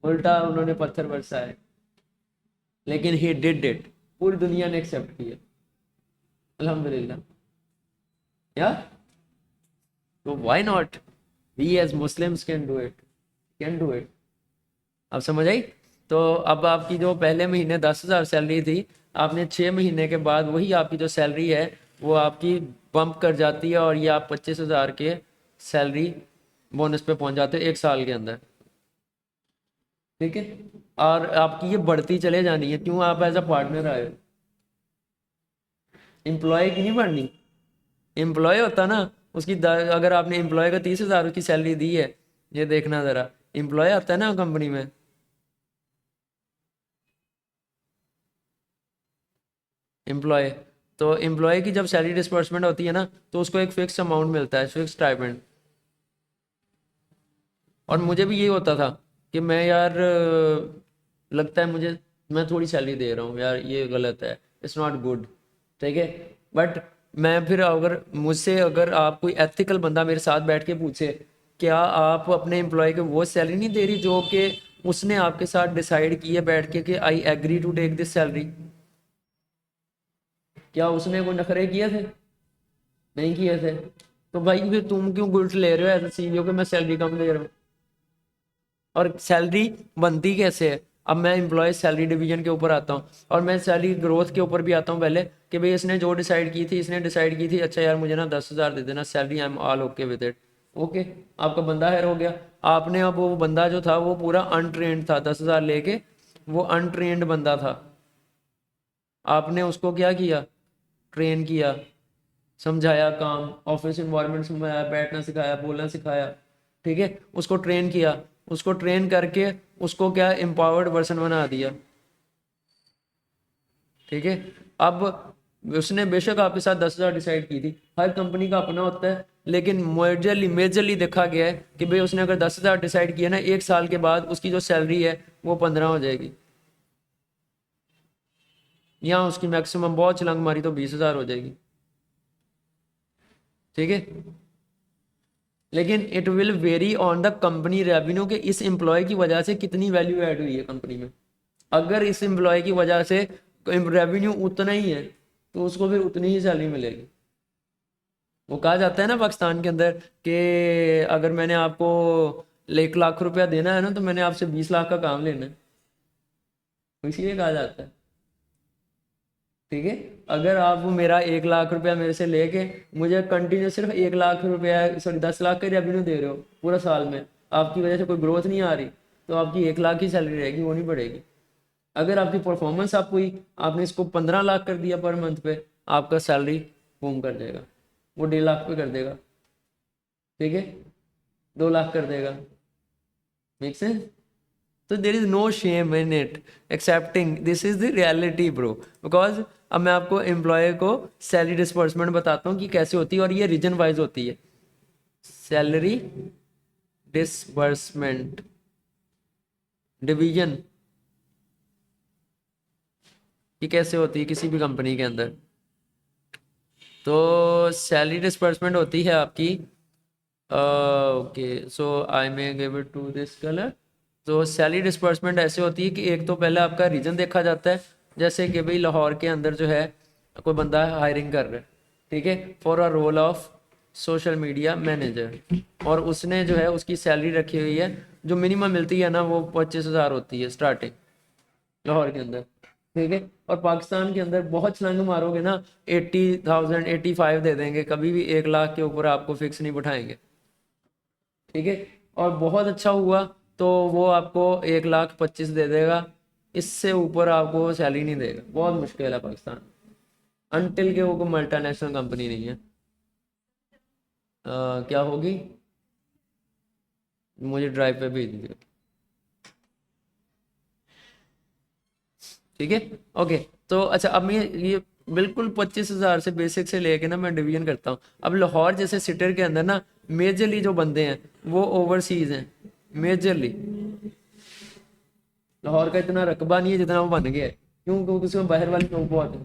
उल्टा उन्होंने पत्थर बरसाए, लेकिन ही डिड इट, पूरी दुनिया ने एक्सेप्ट किया, अल्हम्दुलिल्लाह। या तो why not, we as Muslims can do it, can do it. अब समझ आई? तो अब आपकी जो पहले महीने 10,000 सैलरी थी, आपने 6 महीने के बाद वही आपकी जो सैलरी है वो आपकी बम्प कर जाती है, और ये आप 25,000 के सैलरी बोनस पे पहुंच जाते हो 1 साल के अंदर। ठीक है, और आपकी ये बढ़ती चले जानी है, क्यों? आप एज अ पार्टनर आए हो, एम्प्लॉय की नहीं बढ़नी। एम्प्लॉय होता ना, उसकी अगर आपने एम्प्लॉय को 30,000 की सैलरी दी है, ये देखना ज़रा, एम्प्लॉय आता है ना कंपनी में, एम्प्लॉय, तो एम्प्लॉय की जब सैलरी डिस्बर्समेंट होती है ना तो उसको एक फिक्स अमाउंट मिलता है, फिक्स स्टाइपेंड। और मुझे भी यही होता था कि मैं यार लगता है मुझे मैं थोड़ी सैलरी दे रहा हूँ यार, ये गलत है, इट्स नॉट गुड। ठीक है, बट मैं फिर अगर मुझसे अगर आप कोई एथिकल बंदा मेरे साथ बैठ के पूछे क्या आप अपने एम्प्लॉय को वो सैलरी नहीं दे रही जो कि उसने आपके साथ डिसाइड की है बैठ के कि I agree to take this salary, क्या उसने कोई नखरे किए थे? नहीं किए थे। तो भाई फिर तुम क्यों गुल्ट ले रहे हो एज सीईओ कि मैं सैलरी कम दे रहा हूँ? और सैलरी बनती कैसे है? अब मैं एम्प्लॉय सैलरी डिवीजन के ऊपर आता हूँ, और मैं सैलरी ग्रोथ के ऊपर भी आता हूँ पहले, कि भाई इसने जो डिसाइड की थी, इसने डिसाइड की थी अच्छा यार मुझे ना 10,000 दे देना salary, I am all okay with it. Okay, आपका बंदा हायर हो गया। आपने अब वो बंदा जो था वो पूरा अनट्रेंड था, 10,000 लेके, वो अनट्रेंड बंदा था, आपने उसको क्या किया? ट्रेन किया, समझाया, काम ऑफिस इन्वायरमेंट समझाया, बैठना सिखाया, बोलना सिखाया। ठीक है, उसको ट्रेन किया, उसको ट्रेन करके उसको क्या एम्पावर्ड पर्सन बना दिया। ठीक है, अब उसने बेशक आपके साथ 10,000 डिसाइड की थी, हर कंपनी का अपना होता है, लेकिन मेजरली मेजरली देखा गया है कि भाई उसने अगर 10,000 डिसाइड किया ना, 1 साल के बाद उसकी जो सैलरी है वो 15 हो जाएगी, या उसकी मैक्सिमम बहुत छलांग मारी तो 20,000 हो जाएगी। ठीक है, लेकिन it will very on the company revenue के इस एम्प्लॉय की वजह से कितनी वैल्यू ऐड हुई है कंपनी में। अगर इस एम्प्लॉय की वजह से रेवेन्यू उतना ही है तो उसको फिर उतनी ही सैलरी मिलेगी। वो कहा जाता है ना पाकिस्तान के अंदर कि अगर मैंने आपको 1 लाख रुपया देना है ना तो मैंने आपसे 20 लाख का काम लेना है, तो इसीलिए कहा जाता है। ठीक है, अगर आप मेरा 1 लाख रुपया मेरे से लेके मुझे कंटिन्यू सिर्फ 1 लाख रुपया, सॉरी 10 लाख का रेवेन्यू दे रहे हो पूरा साल में, आपकी वजह से कोई ग्रोथ नहीं आ रही, तो आपकी 1 लाख ही सैलरी रहेगी, वो नहीं बढ़ेगी। अगर आपकी परफॉर्मेंस आप हुई, आपने इसको 15 लाख कर दिया पर मंथ पे, आपका सैलरी बूम कर देगा, वो 1.5 लाख पे कर देगा। ठीक है, 2 लाख कर देगा। Make sense? तो there is no shame in it, accepting this is the reality bro. Because अब मैं आपको एम्प्लॉय को सैलरी डिस्बर्समेंट बताता हूँ कि कैसे होती है, और ये रीजन वाइज होती है। सैलरी डिसबर्समेंट डिवीजन ये कैसे होती है किसी भी कंपनी के अंदर। तो सैलरी डिस्बर्समेंट होती है आपकी, okay so I may give it to this colour. तो सैलरी डिस्बर्समेंट ऐसे होती है कि एक तो पहले आपका रीजन देखा जाता है, जैसे कि भाई लाहौर के अंदर जो है कोई बंदा हायरिंग कर रहा है, ठीक है, for a role of social media manager, और उसने जो है उसकी सैलरी रखी हुई है, जो मिनिमम मिलती है ना वो 25,000 होती है स्टार्टिंग लाहौर के अंदर। ठीक है, और पाकिस्तान के अंदर बहुत छलांग मारोगे ना 80,000 85 दे देंगे, कभी भी 1 लाख के ऊपर आपको फिक्स नहीं बैठाएंगे। ठीक है, और बहुत अच्छा हुआ तो वो आपको 1,25,000 दे देगा, इससे ऊपर आपको सैलरी नहीं देगा, बहुत मुश्किल है पाकिस्तान, अनटिल के वो कोई मल्टीनेशनल कंपनी नहीं है। क्या होगी, मुझे ड्राइव पे भेज दीजिए। ठीक है, ओके। तो अच्छा, अब मैं ये बिल्कुल 25,000 से बेसिक से लेके ना मैं डिवीजन करता हूँ। अब लाहौर जैसे सिटी के अंदर ना मेजरली जो बंदे हैं वो ओवरसीज हैं, मेजरली। लाहौर का इतना रकबा नहीं है जितना वो बन गया है, क्यों? क्योंकि उसमें बाहर वाले लोग बहुत हैं।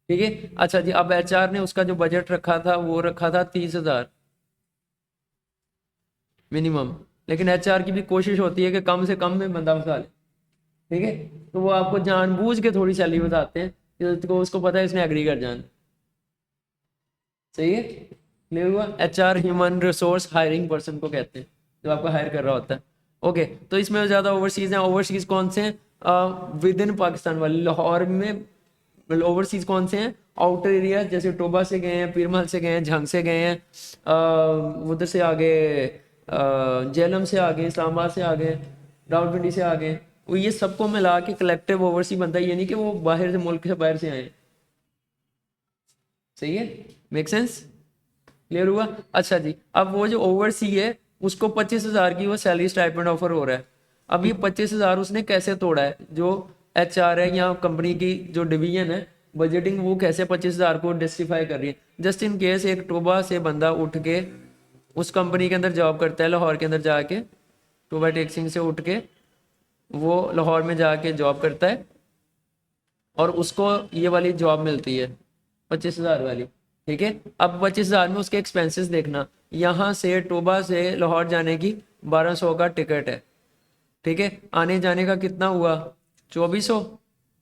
ठीक है, अच्छा जी, अब एचआर ने उसका जो बजट रखा था वो रखा था 30,000 मिनिमम, लेकिन एचआर की भी कोशिश होती है कि कम से कम में बंदा फंसा ले। ठीक है, तो वो आपको जानबूझ के थोड़ी सैलरी बताते हैं कि तो उसको पता है इसने एग्री कर जाना। सही है, क्लियर हुआ? HR human resource hiring person को कहते हैं, जो आपको हायर कर रहा होता है। ओके, तो इसमें ज़्यादा ओवरसीज हैं। ओवरसीज कौन से हैं? विद इन पाकिस्तान वाले लाहौर में ओवरसीज कौन से हैं? आउटर एरिया, जैसे टोबा से गए हैं, पीरमहल से गए हैं, झंग से गए हैं, उधर से आगे जेलम से आगे, इस्लामाबाद से आगे, रावलपिंडी से आगे, वो ये सबको मिला के कलेक्टिव ओवरसी बनता है, ये नहीं कि वो बाहर से मुल्क से बाहर से आए। सही है, मेक सेंस? क्लियर हुआ? अच्छा जी, अब वो जो ओवरसी है उसको 25,000 की वो सैलरी स्टाइपेंड ऑफर हो रहा है। अब ये 25,000 उसने कैसे तोड़ा है? जो एचआर है या कंपनी की जो डिवीजन है बजटिंग, वो कैसे 25,000 को जस्टिफाई कर रही है? जस्ट इन केस एक टोबा से बंदा उठ के उस कंपनी के अंदर जॉब करता है, लाहौर के अंदर जाके टोबा टेक्सिंग से उठ के वो लाहौर में जाके जॉब करता है, और उसको ये वाली जॉब मिलती है 25,000 वाली। ठीक है, अब 25,000 में उसके एक्सपेंसेस देखना, यहाँ से टोबा से लाहौर जाने की 1,200 का टिकट है। ठीक है, आने जाने का कितना हुआ? 2,400।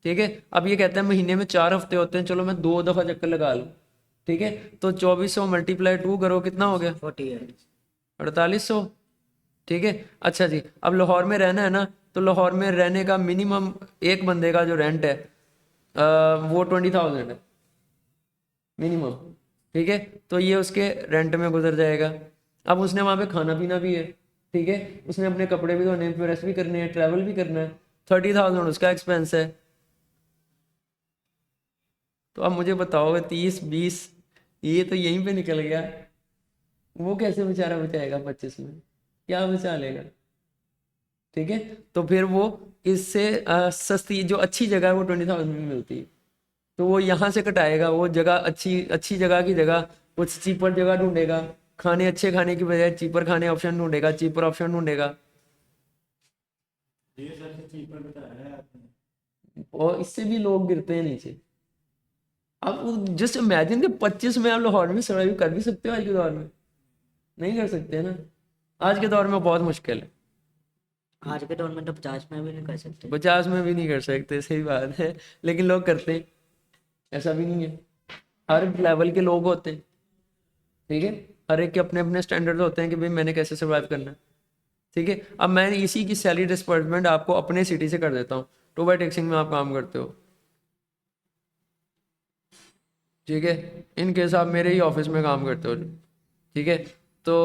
ठीक है, अब ये कहता है महीने में 4 हफ्ते होते हैं, चलो मैं 2 दफ़ा चक्कर लगा लूँ। ठीक है, तो 2,400 मल्टीप्लाई 2 करो, कितना हो गया? 4,800। ठीक है, अच्छा जी, अब लाहौर में रहना है ना, तो लाहौर में रहने का मिनिमम एक बंदे का जो रेंट है वो 20,000 है मिनिमम। ठीक है, तो ये उसके रेंट में गुजर जाएगा। अब उसने वहाँ पे खाना पीना भी है, ठीक है, उसने अपने कपड़े भी धोने, प्रेस भी करने हैं, ट्रैवल भी करना है, 30,000 उसका एक्सपेंस है। तो अब मुझे बताओगे 30 20, ये तो यहीं पे निकल गया, वो कैसे बेचारा बचाएगा 25 में? क्या बचा लेगा? ठीक है, तो फिर वो इससे सस्ती जो अच्छी जगह है वो 20,000 में मिलती है, तो वो यहाँ से कटाएगा, वो जगह अच्छी अच्छी जगह की जगह कुछ चीपर जगह ढूंढेगा, खाने अच्छे खाने की बजाय चीपर खाने ऑप्शन ढूंढेगा, चीपर ऑप्शन ढूंढेगा। ये सबसे चीपर बताया है आपने। और इससे भी लोग गिरते हैं नीचे। आप जस्ट इमेजिन कि 25 में आप लाहौर में सर्वाइव कर भी सकते हो आज के दौर में? नहीं कर सकते ना, आज के दौर में बहुत मुश्किल है। आज के दौर में तो 50 में भी नहीं कर सकते। 50 में भी नहीं कर सकते, सही बात है, लेकिन लोग करते हैं। ऐसा भी नहीं है, हर लेवल के लोग होते हैं, ठीक है, हर एक के अपने अपने स्टैंडर्ड होते हैं कि भाई मैंने कैसे सर्वाइव करना है, ठीक है। अब मैं इसी की सैलरी डिस्बर्समेंट आपको अपने सिटी से कर देता हूँ। टोबा टैक्सिंग में आप काम करते हो, ठीक है, इन केस आप मेरे ही ऑफिस में काम करते हो, ठीक है। तो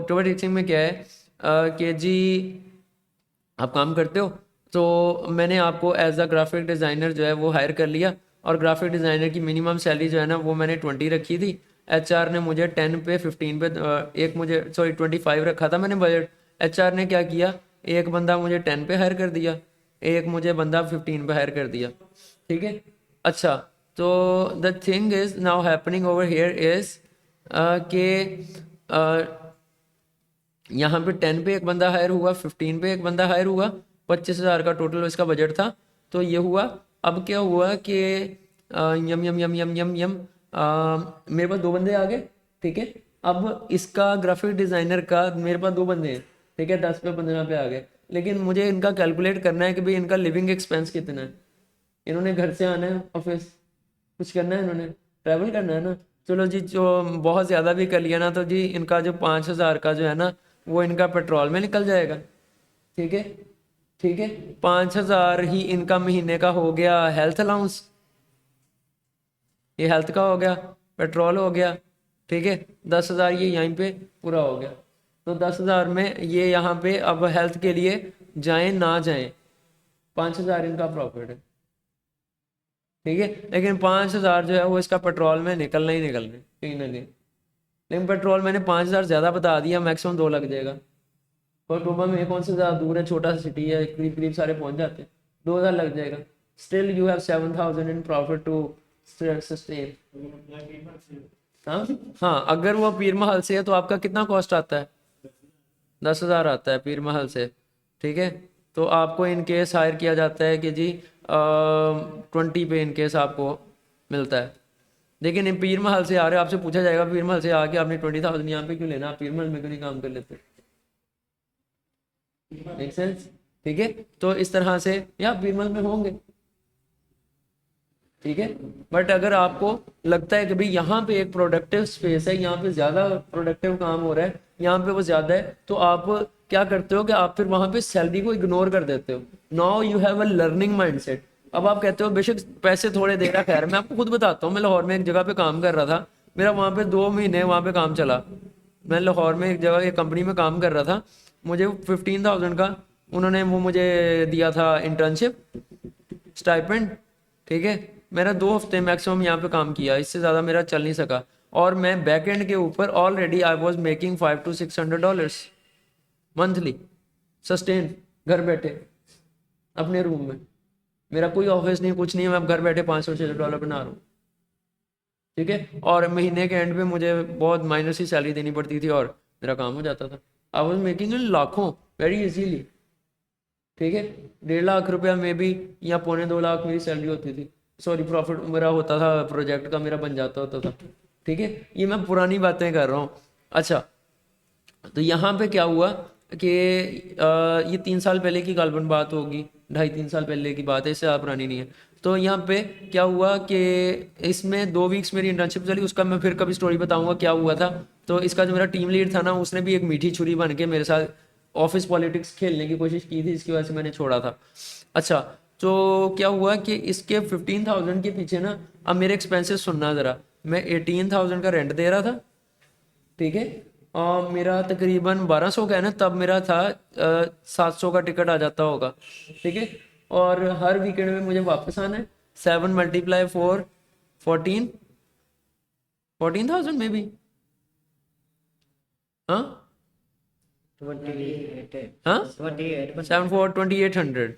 टोबा टैक्सिंग में क्या है कि जी आप काम करते हो, तो मैंने आपको एज अ ग्राफिक डिज़ाइनर जो है वो हायर कर लिया, और ग्राफिक डिज़ाइनर की मिनिमम सैलरी जो है ना वो मैंने 20 रखी थी। एचआर ने मुझे 10 पे 15 पे एक मुझे सॉरी 25 रखा था मैंने बजट। एचआर ने क्या किया, एक बंदा मुझे 10 पे हायर कर दिया, एक मुझे बंदा 15 पे हायर कर दिया, ठीक है। अच्छा, तो the thing is now happening over here is के यहाँ पे 10 पे एक बंदा हायर हुआ, 15 पे एक बंदा हायर हुआ, 25,000 का टोटल इसका बजट था। तो ये हुआ, अब क्या हुआ कि यम यम यम यम यम यम मेरे पास 2 बंदे आ गए, ठीक है। अब इसका ग्राफिक डिज़ाइनर का मेरे पास 2 बंदे हैं, ठीक है, 10 पे 15 पे आ गए, लेकिन मुझे इनका कैलकुलेट करना है कि भाई इनका लिविंग एक्सपेंस कितना है। इन्होंने घर से आना है ऑफिस, कुछ करना है, इन्होंने ट्रैवल करना है ना। चलो जी, जो बहुत ज़्यादा भी कर लिया ना तो जी इनका जो 5,000 का जो है ना वो इनका पेट्रोल में निकल जाएगा, ठीक है, ठीक है। 5,000 ही इनका महीने का हो गया हेल्थ अलाउंस, ये हेल्थ का हो गया, पेट्रोल हो गया, ठीक है। 10,000 ये यहीं पे पूरा हो गया। तो 10,000 में ये यहाँ पे अब हेल्थ के लिए जाएं ना जाएं, 5,000 इनका प्रॉफिट है, ठीक है। लेकिन 5,000 जो है वो इसका पेट्रोल में निकलना ही निकलना है कहीं ना कहीं। लेकिन पेट्रोल मैंने 5,000 ज़्यादा बता दिया, मैक्सिमम 2 लग जाएगा। और टोबा में कौन से ज़्यादा दूर है, छोटा सा सिटी है, करीब करीब सारे पहुंच जाते हैं, 2,000 लग जाएगा। Still you have 7,000 in profit to sustain. हाँ हाँ, अगर वो पीर महल से है तो आपका कितना कॉस्ट आता है? 10,000 आता है पीर महल से, ठीक है। तो आपको इन केस हायर किया जाता है कि जी 20 पे इन केस आपको मिलता है। लेकिन इन पीर महल से आ रहे हो, आपसे पूछा जाएगा पीर महल से आके आपने 20,000 यहाँ पे क्यों लेना, आप पीर महल में क्यों नहीं काम कर लेते? मेक सेंस, ठीक है। तो इस तरह से या पीर महल में होंगे, ठीक है। बट अगर आपको लगता है कि भाई यहाँ पे एक प्रोडक्टिव स्पेस है, यहाँ पे ज़्यादा प्रोडक्टिव काम हो रहा है, यहाँ पे वो ज़्यादा है, तो आप क्या करते हो कि आप फिर वहाँ पे सैलरी को इग्नोर कर देते हो। Now you have a learning mindset. अब आप कहते हो बेशक पैसे थोड़े दे रहा, खैर मैं आपको खुद बताता हूँ, मैं लाहौर में एक जगह पे काम कर रहा था, मेरा वहाँ पे 2 महीने वहाँ पे काम चला। मैं लाहौर में एक जगह एक कंपनी में काम कर रहा था, मुझे 15,000 का उन्होंने वो मुझे दिया था इंटर्नशिप स्टाइपेंड, ठीक है। मेरा 2 हफ्ते मैक्सिमम यहाँ पे काम किया, इससे ज़्यादा मेरा चल नहीं सका। और मैं बैक एंड के ऊपर already I was making $500 to $600 monthly sustain, घर बैठे अपने रूम में। मेरा कोई ऑफिस नहीं, कुछ नहीं है, मैं घर बैठे $500-600 बना रहा हूँ, ठीक है। और महीने के एंड पे मुझे बहुत माइनस ही सैलरी देनी पड़ती थी और मेरा काम हो जाता था। आई वॉज मेकिंग इन लाखों वेरी इजीली, ठीक है। 1.5 लाख रुपया में भी या 1.25 लाख मेरी सैलरी होती थी, सॉरी प्रॉफिट मेरा होता था, प्रोजेक्ट का मेरा बन जाता होता था, ठीक है। ये मैं पुरानी बातें कर रहा हूँ। अच्छा, तो यहाँ पे क्या हुआ कि ये 3 साल पहले की गालबन बात होगी, 2.5-3 साल पहले की बात है, इससे ज़्यादा पुरानी नहीं है। तो यहाँ पे क्या हुआ कि इसमें 2 वीक्स मेरी इंटर्नशिप चली, उसका मैं फिर कभी स्टोरी बताऊंगा क्या हुआ था। तो इसका जो मेरा टीम लीड था ना, उसने भी एक मीठी छुरी बन के मेरे साथ ऑफिस पॉलिटिक्स खेलने की कोशिश की थी, इसकी वजह से मैंने छोड़ा था। अच्छा, तो क्या हुआ कि इसके 15,000 के पीछे ना, अब मेरे एक्सपेंसेस सुनना ज़रा, मैं 18,000 का रेंट दे रहा था, ठीक है। और मेरा तकरीबन 1200 का है ना, तब मेरा था 700 का टिकट आ जाता होगा, ठीक है। और हर वीकेंड में मुझे वापस आना है, 7 × 4 = 14,000 में भी, हाँ 28 है, हाँ 28 बन 7 4 2800,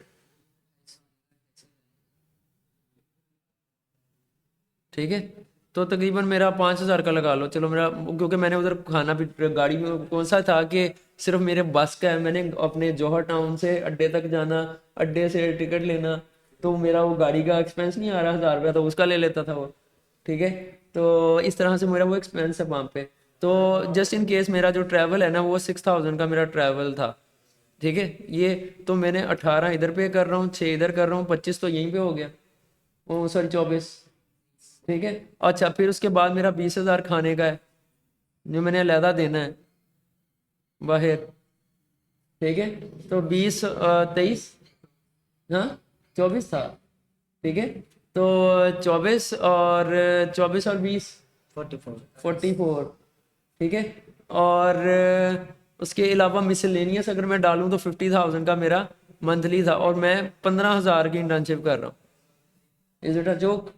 ठीक है। तो तकरीबन मेरा 5,000 का लगा लो, चलो मेरा, क्योंकि मैंने उधर खाना भी गाड़ी में कौन सा था कि सिर्फ मेरे बस का है, मैंने अपने जौहर टाउन से अड्डे तक जाना, अड्डे से टिकट लेना, तो मेरा वो गाड़ी का एक्सपेंस नहीं आ रहा 1,000 रुपया, तो उसका ले लेता था वो, ठीक है। तो इस तरह से मेरा वो एक्सपेंस है वहाँ पे। तो जस्ट इन केस मेरा जो ट्रैवल है ना वो 6000 का मेरा ट्रैवल था, ठीक है। ये तो मैंने 18 इधर पे कर रहा हूँ, 6 इधर कर रहा हूँ, 25 तो यहीं पे हो गया, ओ सॉरी 24, ठीक है। अच्छा फिर उसके बाद मेरा 20,000 खाने का है जो मैंने अलहदा देना है बाहर, ठीक है। तो 20 23, हाँ 24 था, ठीक है। तो 24 और 20 44। 44, ठीक है। और उसके अलावा मिसलेनियस अगर मैं डालूं तो 50,000 का मेरा मंथली था, और मैं 15,000 की इंटर्नशिप कर रहा हूँ। Is it a joke?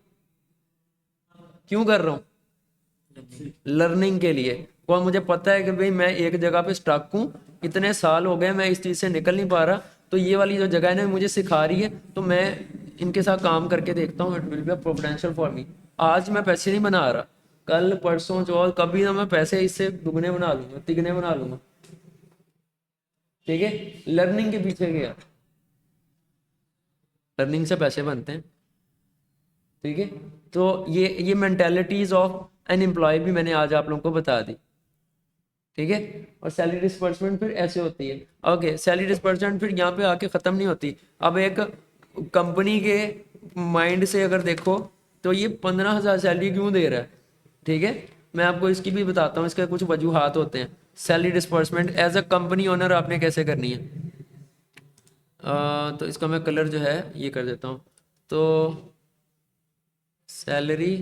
क्यों कर रहा हूँ? लर्निंग के लिए। और मुझे पता है कि भाई मैं एक जगह पे स्टक हूँ, इतने साल हो गए मैं इस चीज़ से निकल नहीं पा रहा, तो ये वाली जो जगह है ना मुझे सिखा रही है, तो मैं इनके साथ काम करके देखता हूँ, it will be profitable for me. आज मैं पैसे नहीं बना रहा, कल परसों चौथ कभी ना मैं पैसे इससे दुगने बना लूंगा, तिगने बना लूंगा, ठीक है। लर्निंग के पीछे गया, लर्निंग से पैसे बनते हैं, ठीक है। तो ये मेंटेलिटीज ऑफ एन एम्प्लॉय भी मैंने आज आप लोगों को बता दी, ठीक है। और सैलरी डिस्पर्समेंट फिर ऐसे होती है। ओके, सैलरी डिस्पर्समेंट फिर यहाँ पे आके ख़त्म नहीं होती। अब एक कंपनी के माइंड से अगर देखो तो ये 15,000 सैलरी क्यों दे रहा है, ठीक है। मैं आपको इसकी भी बताता हूँ, इसके कुछ वजूहात होते हैं। Salary disbursement as a company owner आपने कैसे करनी है। तो इसका मैं कलर जो है ये कर देता हूँ। तो सैलरी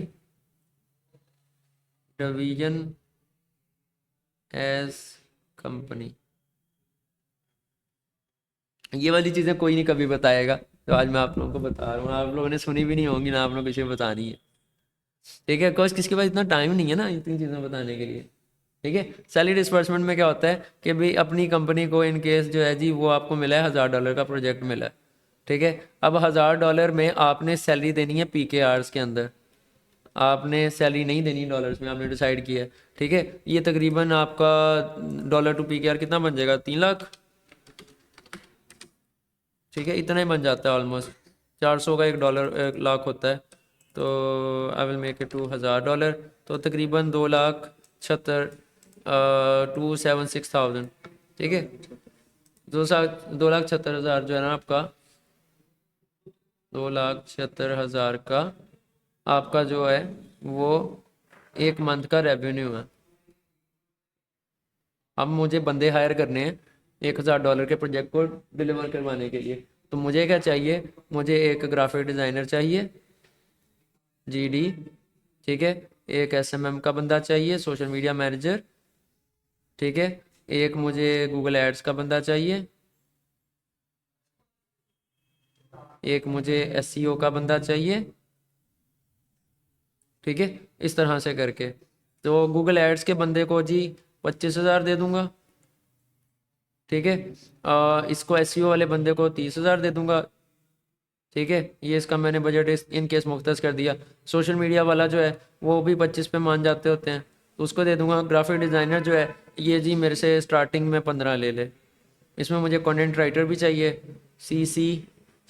डिवीजन एज कंपनी, ये वाली चीज़ें कोई नहीं कभी बताएगा, तो आज मैं आप लोगों को बता रहा हूँ। आप लोगों ने सुनी भी नहीं होंगी ना, आप लोगों को किसी को बतानी है, ठीक है। बिकॉज किसके पास इतना टाइम नहीं है ना इतनी चीज़ें बताने के लिए, ठीक है। सैलरी डिस्पर्समेंट में क्या होता है कि भाई अपनी कंपनी को इन केस जो है जी वो आपको मिला है $1000 का प्रोजेक्ट मिला है, ठीक है। अब $1000 में आपने सैलरी देनी है PKRs के अंदर, आपने सैलरी नहीं देनी डॉलर्स में, आपने डिसाइड किया है, ठीक है। ये तकरीबन आपका डॉलर टू PKR कितना बन जाएगा, 3 लाख, ठीक है। इतना ही बन जाता है ऑलमोस्ट, 400 का $1 लाख होता है। तो आई विल मेक इट $1000, तो तकरीबन 2,76,000, ठीक है। 2,76,000 जो है ना आपका, 2,76,000 का आपका जो है वो एक मंथ का रेवेन्यू है। अब मुझे बंदे हायर करने हैं $1,000 के प्रोजेक्ट को डिलीवर करवाने के लिए, तो मुझे क्या चाहिए, मुझे एक ग्राफिक डिज़ाइनर चाहिए GD, ठीक है। एक SMM का बंदा चाहिए, सोशल मीडिया मैनेजर, ठीक है। एक मुझे गूगल एड्स का बंदा चाहिए, एक मुझे SEO का बंदा चाहिए, ठीक है। इस तरह से करके तो गूगल एड्स के बंदे को जी 25,000 दे दूंगा, ठीक है। इसको SEO वाले बंदे को 30,000 दे दूंगा, ठीक है। ये इसका मैंने बजट इन केस मुख्तस कर दिया। सोशल मीडिया वाला जो है वो भी 25 पे मान जाते होते हैं, तो उसको दे दूंगा। ग्राफिक डिज़ाइनर जो है ये जी मेरे से स्टार्टिंग में 15 ले ले। इसमें मुझे कंटेंट राइटर भी चाहिए CC,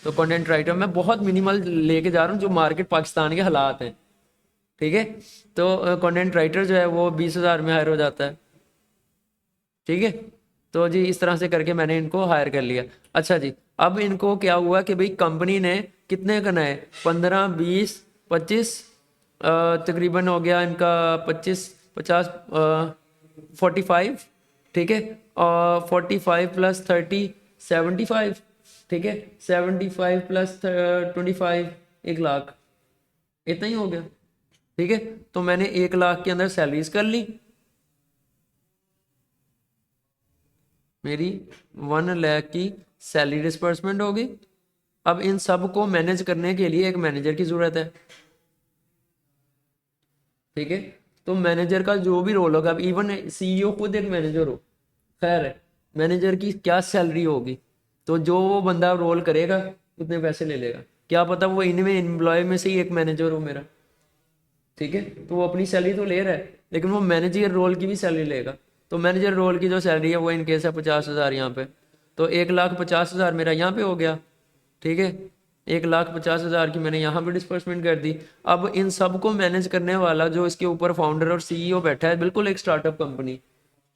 तो कंटेंट राइटर मैं बहुत मिनिमल लेके जा रहा हूँ जो मार्केट पाकिस्तान के हालात हैं, ठीक है। तो कंटेंट राइटर जो है वो 20,000 में हायर हो जाता है, ठीक है। तो जी इस तरह से करके मैंने इनको हायर कर लिया। अच्छा जी, अब इनको क्या हुआ कि भाई कंपनी ने कितने करना है, 15 20 25, तकरीबन हो गया इनका 25 50 45, ठीक है। और 45 + 30 75, ठीक है। 75 + 25 1 लाख, इतना ही हो गया, ठीक है। तो मैंने 1 लाख के अंदर सैलरीज कर ली, मेरी 1 लाख की सैलरी डिस्पर्समेंट होगी। अब इन सब को मैनेज करने के लिए एक मैनेजर की ज़रूरत है, ठीक है। तो मैनेजर का जो भी रोल होगा, अब इवन CEO खुद एक मैनेजर हो, खैर है, मैनेजर की क्या सैलरी होगी, तो जो वो बंदा रोल करेगा उतने पैसे ले लेगा। क्या पता वो इनमें एम्प्लॉय में से ही एक मैनेजर हो मेरा, ठीक है। तो वो अपनी सैलरी तो ले रहा है लेकिन वो मैनेजर रोल की भी सैलरी लेगा। तो मैनेजर रोल की जो सैलरी है वो इनकेस है 50,000 यहाँ पे, तो 1,50,000 मेरा यहाँ पे हो गया, ठीक है। 1,50,000 की मैंने यहाँ पे डिस्पर्समेंट कर दी। अब इन सब को मैनेज करने वाला जो इसके ऊपर फाउंडर और सीईओ बैठा है, बिल्कुल एक स्टार्टअप कंपनी,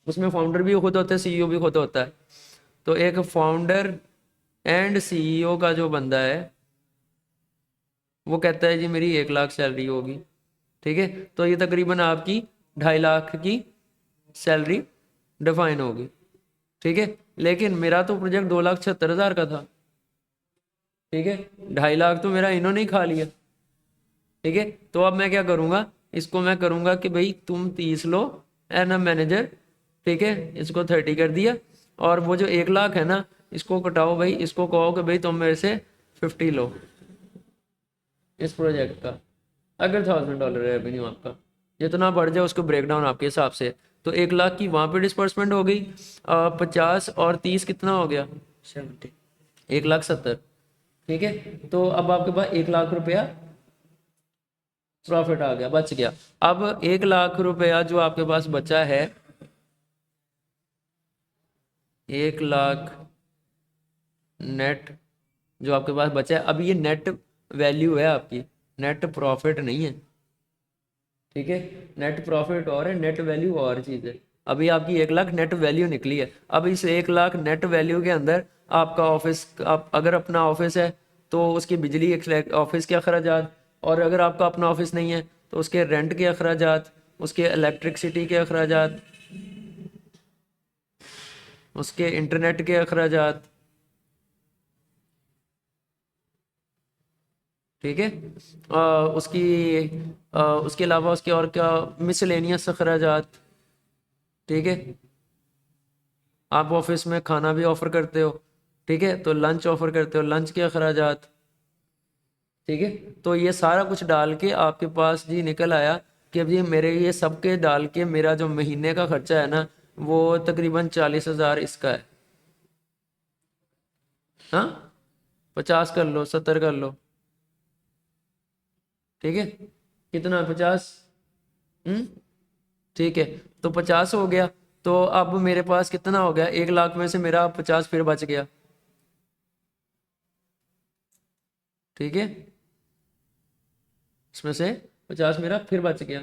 उसमें फाउंडर भी खुद होता है, सीईओ भी खुद होता है। तो एक फाउंडर एंड सीईओ का जो बंदा है वो कहता है जी मेरी 1 लाख सैलरी होगी, ठीक है। तो ये तकरीबन आपकी 2.5 लाख की सैलरी डिफाइन होगी, ठीक है। लेकिन मेरा तो प्रोजेक्ट 2,76,000 का था, ठीक है। 2.5 लाख तो मेरा इन्होंने ही खा लिया, ठीक है। तो अब मैं क्या करूँगा, इसको मैं करूँगा कि भाई तुम 30 लो एन एम मैनेजर, ठीक है, इसको 30 कर दिया। और वो जो 1 लाख है ना, इसको कटाओ भाई, इसको कहो कि भाई तुम मेरे से 50 लो इस प्रोजेक्ट का, अगर $1,000 रेवेन्यू आपका जितना बढ़ जाए उसको ब्रेक डाउन आपके हिसाब से। तो 1 लाख की वहाँ पे डिस्पर्समेंट हो गई। 50 और 30 कितना हो गया, 70। 1,70,000, ठीक है। तो अब आपके पास 1 लाख रुपया प्रॉफिट आ गया, बच गया। अब 1 लाख रुपया जो आपके पास बचा है, 1 लाख नेट जो आपके पास बचा है, अब ये नेट वैल्यू है आपकी, नेट प्रॉफिट नहीं है, ठीक है। नेट प्रॉफिट और है, नेट वैल्यू और चीज़ है। अभी आपकी 1 लाख नेट वैल्यू निकली है। अब इस 1 लाख नेट वैल्यू के अंदर आपका ऑफिस, आप अगर अपना ऑफिस है तो उसकी बिजली ऑफिस के अखराजात, और अगर आपका अपना ऑफिस नहीं है तो उसके रेंट के अखराजात, उसके इलेक्ट्रिसिटी के अखराजात, उसके इंटरनेट के अखराजात, ठीक है। उसकी उसके अलावा उसके और क्या, मिसलेनियस अखराजात, ठीक है। आप ऑफिस में खाना भी ऑफर करते हो, ठीक है, तो लंच ऑफर करते हो, लंच के अखराजात, ठीक है। तो ये सारा कुछ डाल के आपके पास जी निकल आया कि अब ये मेरे ये सब के डाल के मेरा जो महीने का खर्चा है ना, वो तकरीबन 40,000 इसका है। हाँ, 50 कर लो, 70 कर लो, ठीक है। कितना, 50? ठीक है। तो 50 हो गया। तो अब मेरे पास कितना हो गया, 1 लाख में से मेरा 50 फिर बच गया, ठीक है। इसमें से 50 मेरा फिर बच गया,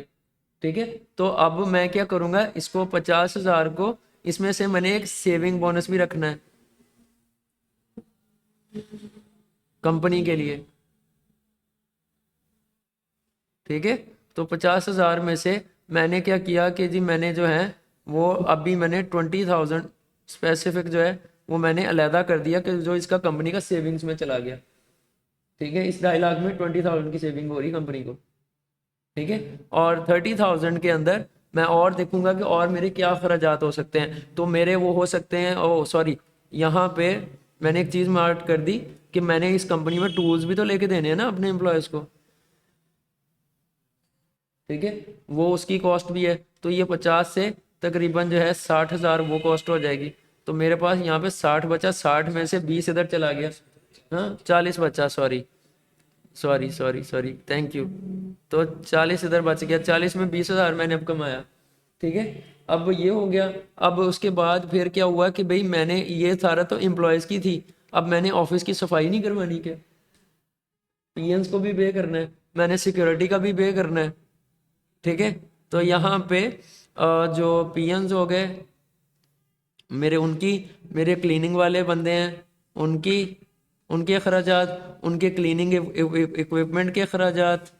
ठीक है। तो अब मैं क्या करूंगा, इसको 50,000 को, इसमें से मैंने एक सेविंग बोनस भी रखना है कंपनी के लिए, ठीक है। तो 50,000 में से मैंने क्या किया कि जी मैंने जो है वो अभी मैंने 20,000 स्पेसिफिक जो है वो मैंने अलहदा कर दिया कि जो इसका कंपनी का सेविंग्स में चला गया, ठीक है। इस 2.5 लाख में 20,000 की सेविंग हो रही कंपनी को, ठीक है। और 30,000 के अंदर मैं और देखूंगा कि और मेरे क्या अखराजात हो सकते हैं। तो मेरे वो हो सकते हैं, ओ सॉरी, यहाँ पे मैंने एक चीज़ मार्क कर दी कि मैंने इस कंपनी में टूल्स भी तो लेके देने हैं ना अपने एम्प्लॉयज़ को, ठीक है। वो उसकी कॉस्ट भी है। तो ये 50 से तकरीबन जो है 60,000 वो कॉस्ट हो जाएगी। तो मेरे पास यहाँ पे 60 बचा, 60 में से 20 इधर चला गया, हाँ 40 बचा, sorry sorry sorry sorry, thank you. तो 40 इधर बच गया, 40 में 20,000 मैंने अब कमाया, ठीक है। अब ये हो गया। अब उसके बाद फिर क्या हुआ कि भाई मैंने ये सारा तो एम्प्लॉयज़ की थी, अब मैंने ऑफिस की सफाई नहीं करवानी, क्या पीएन्स को भी पे करना है, मैंने सिक्योरिटी का भी पे करना है, ठीक है। तो यहाँ पे जो पीएन्स हो गए मेरे, उनकी, मेरे क्लीनिंग वाले बंदे हैं उनकी, उनके अखराजात, उनके क्लीनिंग इक्विपमेंट के अखराजात,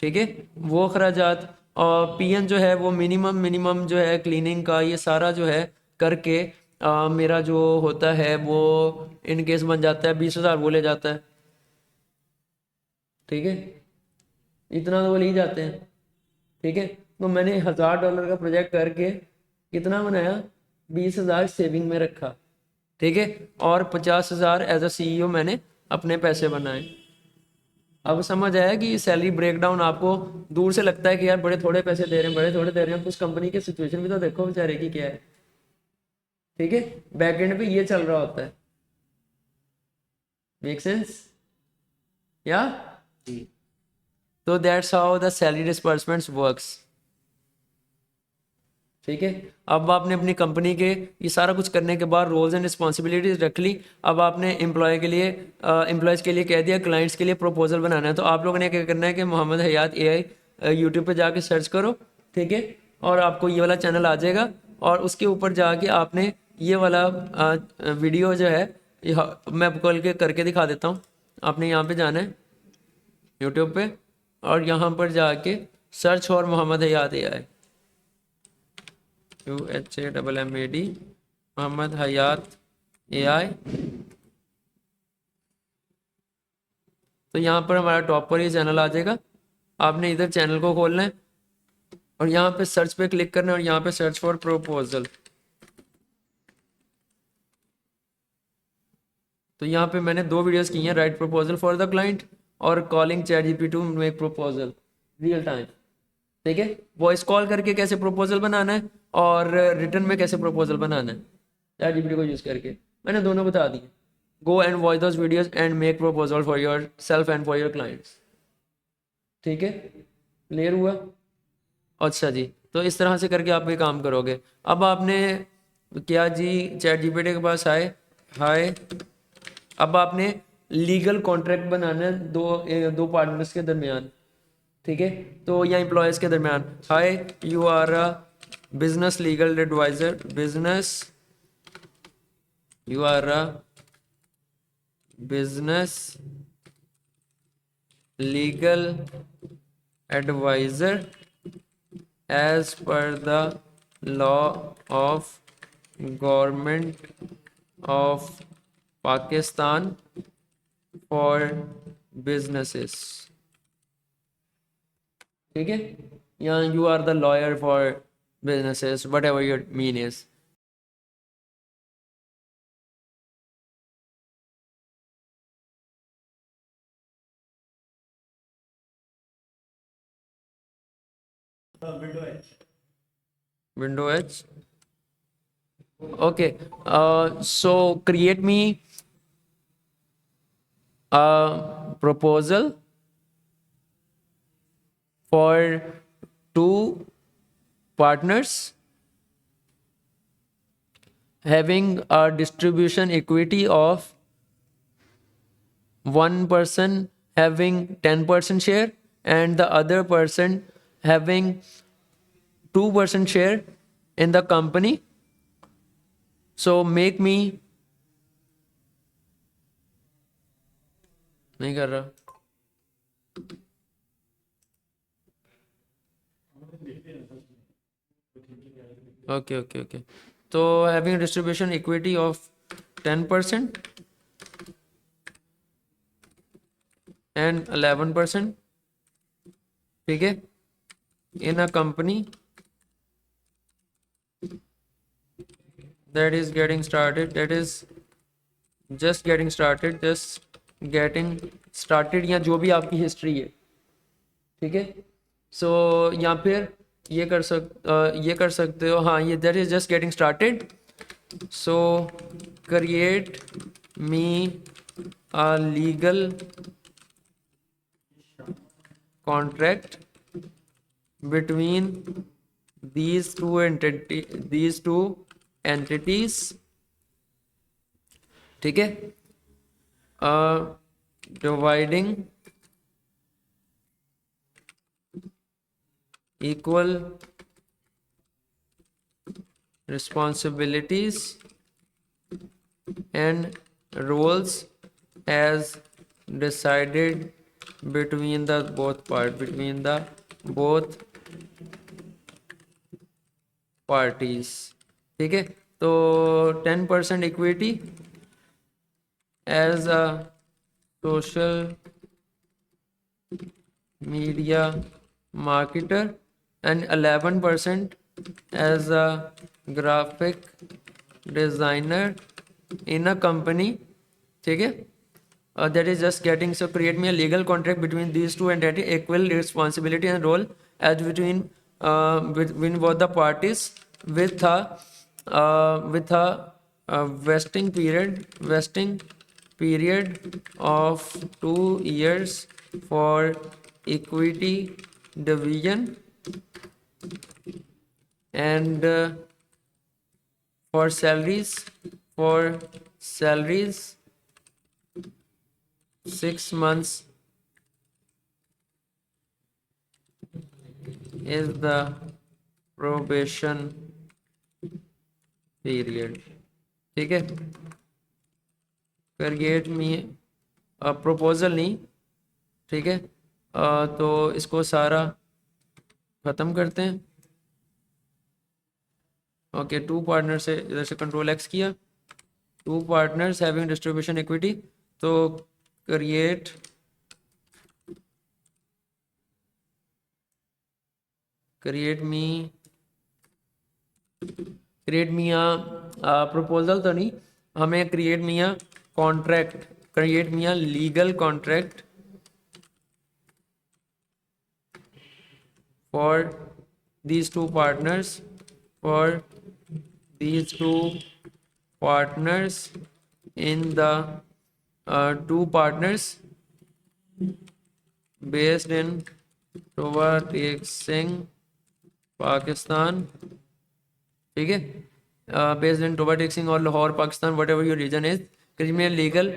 ठीक है, वो अखराजात। और पीएन जो है वो मिनिमम मिनिमम जो है क्लीनिंग का ये सारा जो है करके मेरा जो होता है वो इन केस बन जाता है 20,000 वो ले जाता है, ठीक है। इतना तो वो ले ही जाते हैं, ठीक है। तो मैंने $1,000 का प्रोजेक्ट करके कितना बनाया, 20,000 सेविंग में रखा, ठीक है। और 50,000 एज अ सीईओ मैंने अपने पैसे बनाए। अब समझ आया कि सैलरी ब्रेकडाउन आपको दूर से लगता है कि यार बड़े थोड़े पैसे दे रहे हैं, बड़े थोड़े दे रहे हैं, उस कंपनी की सिचुएशन भी तो देखो बेचारे की क्या है, ठीक है। बैक एंड पे ये चल रहा होता है, मेक सेंस या? तो that's how the salary disbursements works. ठीक है। अब आपने अपनी कंपनी के ये सारा कुछ करने के बाद रोल्स एंड रिस्पॉन्सिबिलिटीज रख ली। अब आपने एम्प्लॉयज़ के लिए कह दिया, क्लाइंट्स के लिए प्रपोजल बनाना है। तो आप लोगों ने क्या करना है कि मोहम्मद हयात AI यूट्यूब पे जाके सर्च करो, ठीक है, और आपको ये वाला चैनल आ जाएगा। और उसके ऊपर जाके आपने ये वाला वीडियो जो है मैं खोल के करके दिखा देता हूँ। आपने यहाँ पे जाना है यूट्यूब पे और यहाँ पर जाके search for Mohammad Hayat AI, UHAMMAD Mohammad Hayat AI। तो यहाँ पर हमारा टॉप पर ये चैनल आ जाएगा। आपने इधर चैनल को खोलना है और यहाँ पे सर्च पे क्लिक करना है और यहाँ पे सर्च फॉर प्रपोजल। तो यहाँ पे मैंने 2 वीडियोस की हैं, write proposal for the client और calling ChatGPT to make proposal real time. ठीक है, वॉइस कॉल करके कैसे प्रपोजल बनाना है और रिटर्न में कैसे प्रपोजल बनाना है ChatGPT को यूज़ करके, मैंने दोनों बता दिए। गो and watch those videos and make proposal for your self and for your clients. ठीक है, क्लियर हुआ? अच्छा जी, तो इस तरह से करके आप ये काम करोगे। अब आपने क्या जी ChatGPT के पास आए, हाय, अब आपने लीगल कॉन्ट्रैक्ट बनाना है दो पार्टनर्स के दरमियान। ठीक है, तो या एम्प्लॉयज़ के दरमियान। Hi, you are a business legal adviser, you are a business legal adviser as per the law of government of Pakistan for businesses। ठीक है, यहाँ you are the lawyer for businesses, whatever your mean is। Window H. Window H। Okay, so create me a proposal for 2 partners having a distribution equity of one person having 10% share and the other person having 2% share in the company। So make me, नहीं कर रहा, okay. तो having distribution equity of 10% and 11%, ठीक है, in a company that is getting started, that is just getting started या जो भी आपकी हिस्ट्री है। ठीक है, सो यहाँ पर ये कर सकते हो, हाँ, ये that is just getting started. So create me a legal contract between these two entities। ठीक है, dividing equal responsibilities and roles as decided between the both parties। ठीक है, तो 10% equity as a social media marketer and 11% as a graphic designer in a company। ठीक है, that is just getting, so create me a legal contract between these two entities, equal responsibility and role as between both the parties with a vesting period of 2 years for equity division and for salaries 6 months is the probation period. ठीक है, create me proposal नहीं, ठीक है। तो इसको सारा ख़त्म करते हैं। ओके, टू पार्टनर से इधर से कंट्रोल एक्स किया, two partners having distribution equity, तो क्रिएट मी प्रपोजल तो नहीं, हमें create me contract, create me legal contract for these two partners in the two partners based in Toba-Tek-Singh, Pakistan, ठीक है, बेस्ड इन Toba-Tek-Singh और Lahore Pakistan, whatever your reason is, criminal legal,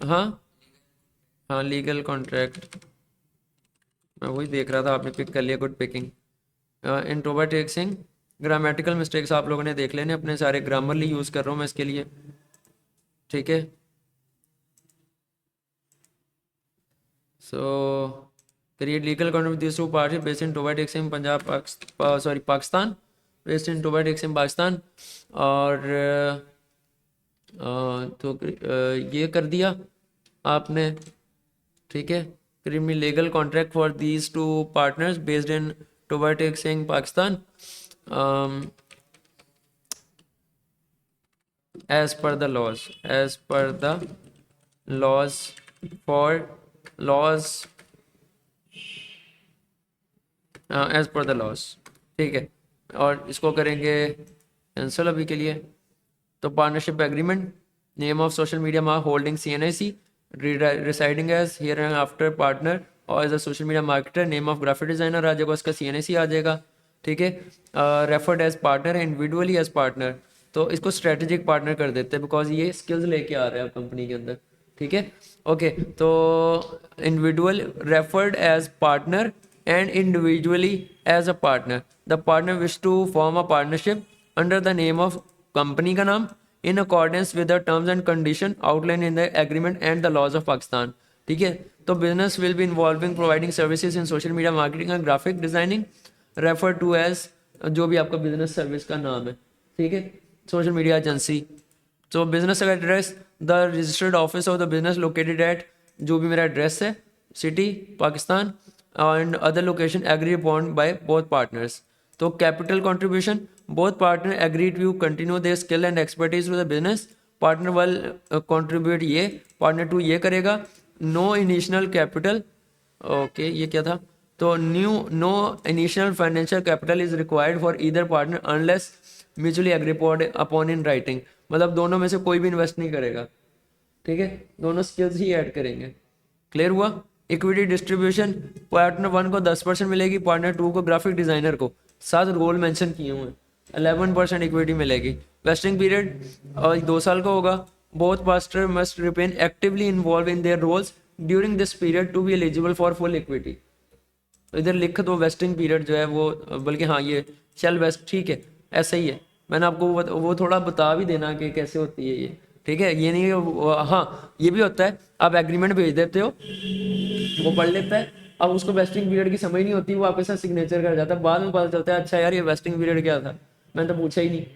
हाँ legal contract, मैं वही देख रहा था, आपने पिक कर लिया, good picking. In Toba-Tek-Singh, grammatical mistakes आप लोगों ने देख लेने, अपने सारे ग्रामरली यूज़ कर रहा हूँ मैं इसके लिए, ठीक है। So create legal contract this two party based in Toba-Tek-Singh Punjab Pakistan, based in Toba-Tek-Singh Pakistan, और तो ये कर दिया आपने, ठीक है। Criminal legal contract for these two partners based in Toba-Tek-Singh Pakistan, as per the laws for laws as per the laws, ठीक है। और इसको करेंगे कैंसिल अभी के लिए। तो partnership agreement, name of social media mark holding CNIC, residing as here and after partner और as a social media marketer, name of graphic designer आ जाएगा, उसका CNIC आ जाएगा, ठीक है। Referred as partner, individually as partner, तो इसको स्ट्रेटेजिक पार्टनर कर देते हैं बिकॉज ये स्किल्स लेके आ रहे हैं कंपनी के अंदर, ठीक है। ओके, तो individual referred as partner and individually as a partner, the partner wish to form a partnership under the name of company का नाम in accordance with the terms and condition outline in the agreement and the laws of Pakistan, ठीक है। तो business will be involving providing services in social media marketing and graphic designing, refer to as जो भी आपका business service का नाम है, ठीक है, सोशल मीडिया एजेंसी। तो business address, the registered office of the business located at, जो भी मेरा एड्रेस है, city Pakistan, and other location agree upon by both partners. तो capital contribution, both partner agree to continue their skill and expertise to the business, partner one contribute ये, partner two ये करेगा, no initial capital, okay ये क्या था, तो no initial financial capital is required for either partner unless mutually agree upon in writing, मतलब दोनों में से कोई भी इन्वेस्ट नहीं करेगा, ठीक है, दोनों स्किल्स ही ऐड करेंगे। क्लियर हुआ। इक्विटी डिस्ट्रीब्यूशन, पार्टनर वन को 10% मिलेगी, पार्टनर टू को, ग्राफिक डिजाइनर को, 7 रोल मेंशन किए हुए हैं, 11% इक्विटी मिलेगी। वेस्टिंग पीरियड 2 साल का होगा, both partner must remain actively involve in their roles during this period to be eligible for full equity. तो इधर लिख दो वेस्टिंग पीरियड जो है वो, बल्कि हाँ ये शेल वेस्ट, ठीक है, ऐसा ही है, मैंने आपको वो थोड़ा बता भी देना कि कैसे होती है ये, ठीक है। ये नहीं, हाँ ये भी होता है, आप एग्रीमेंट भेज देते हो, वो पढ़ लेता है, अब उसको वेस्टिंग पीरियड की समझ नहीं होती, वो आपके साथ सिग्नेचर कर जाता है, बाद में पता चलता है अच्छा यार ये वेस्टिंग पीरियड क्या था, मैंने तो पूछा ही नहीं,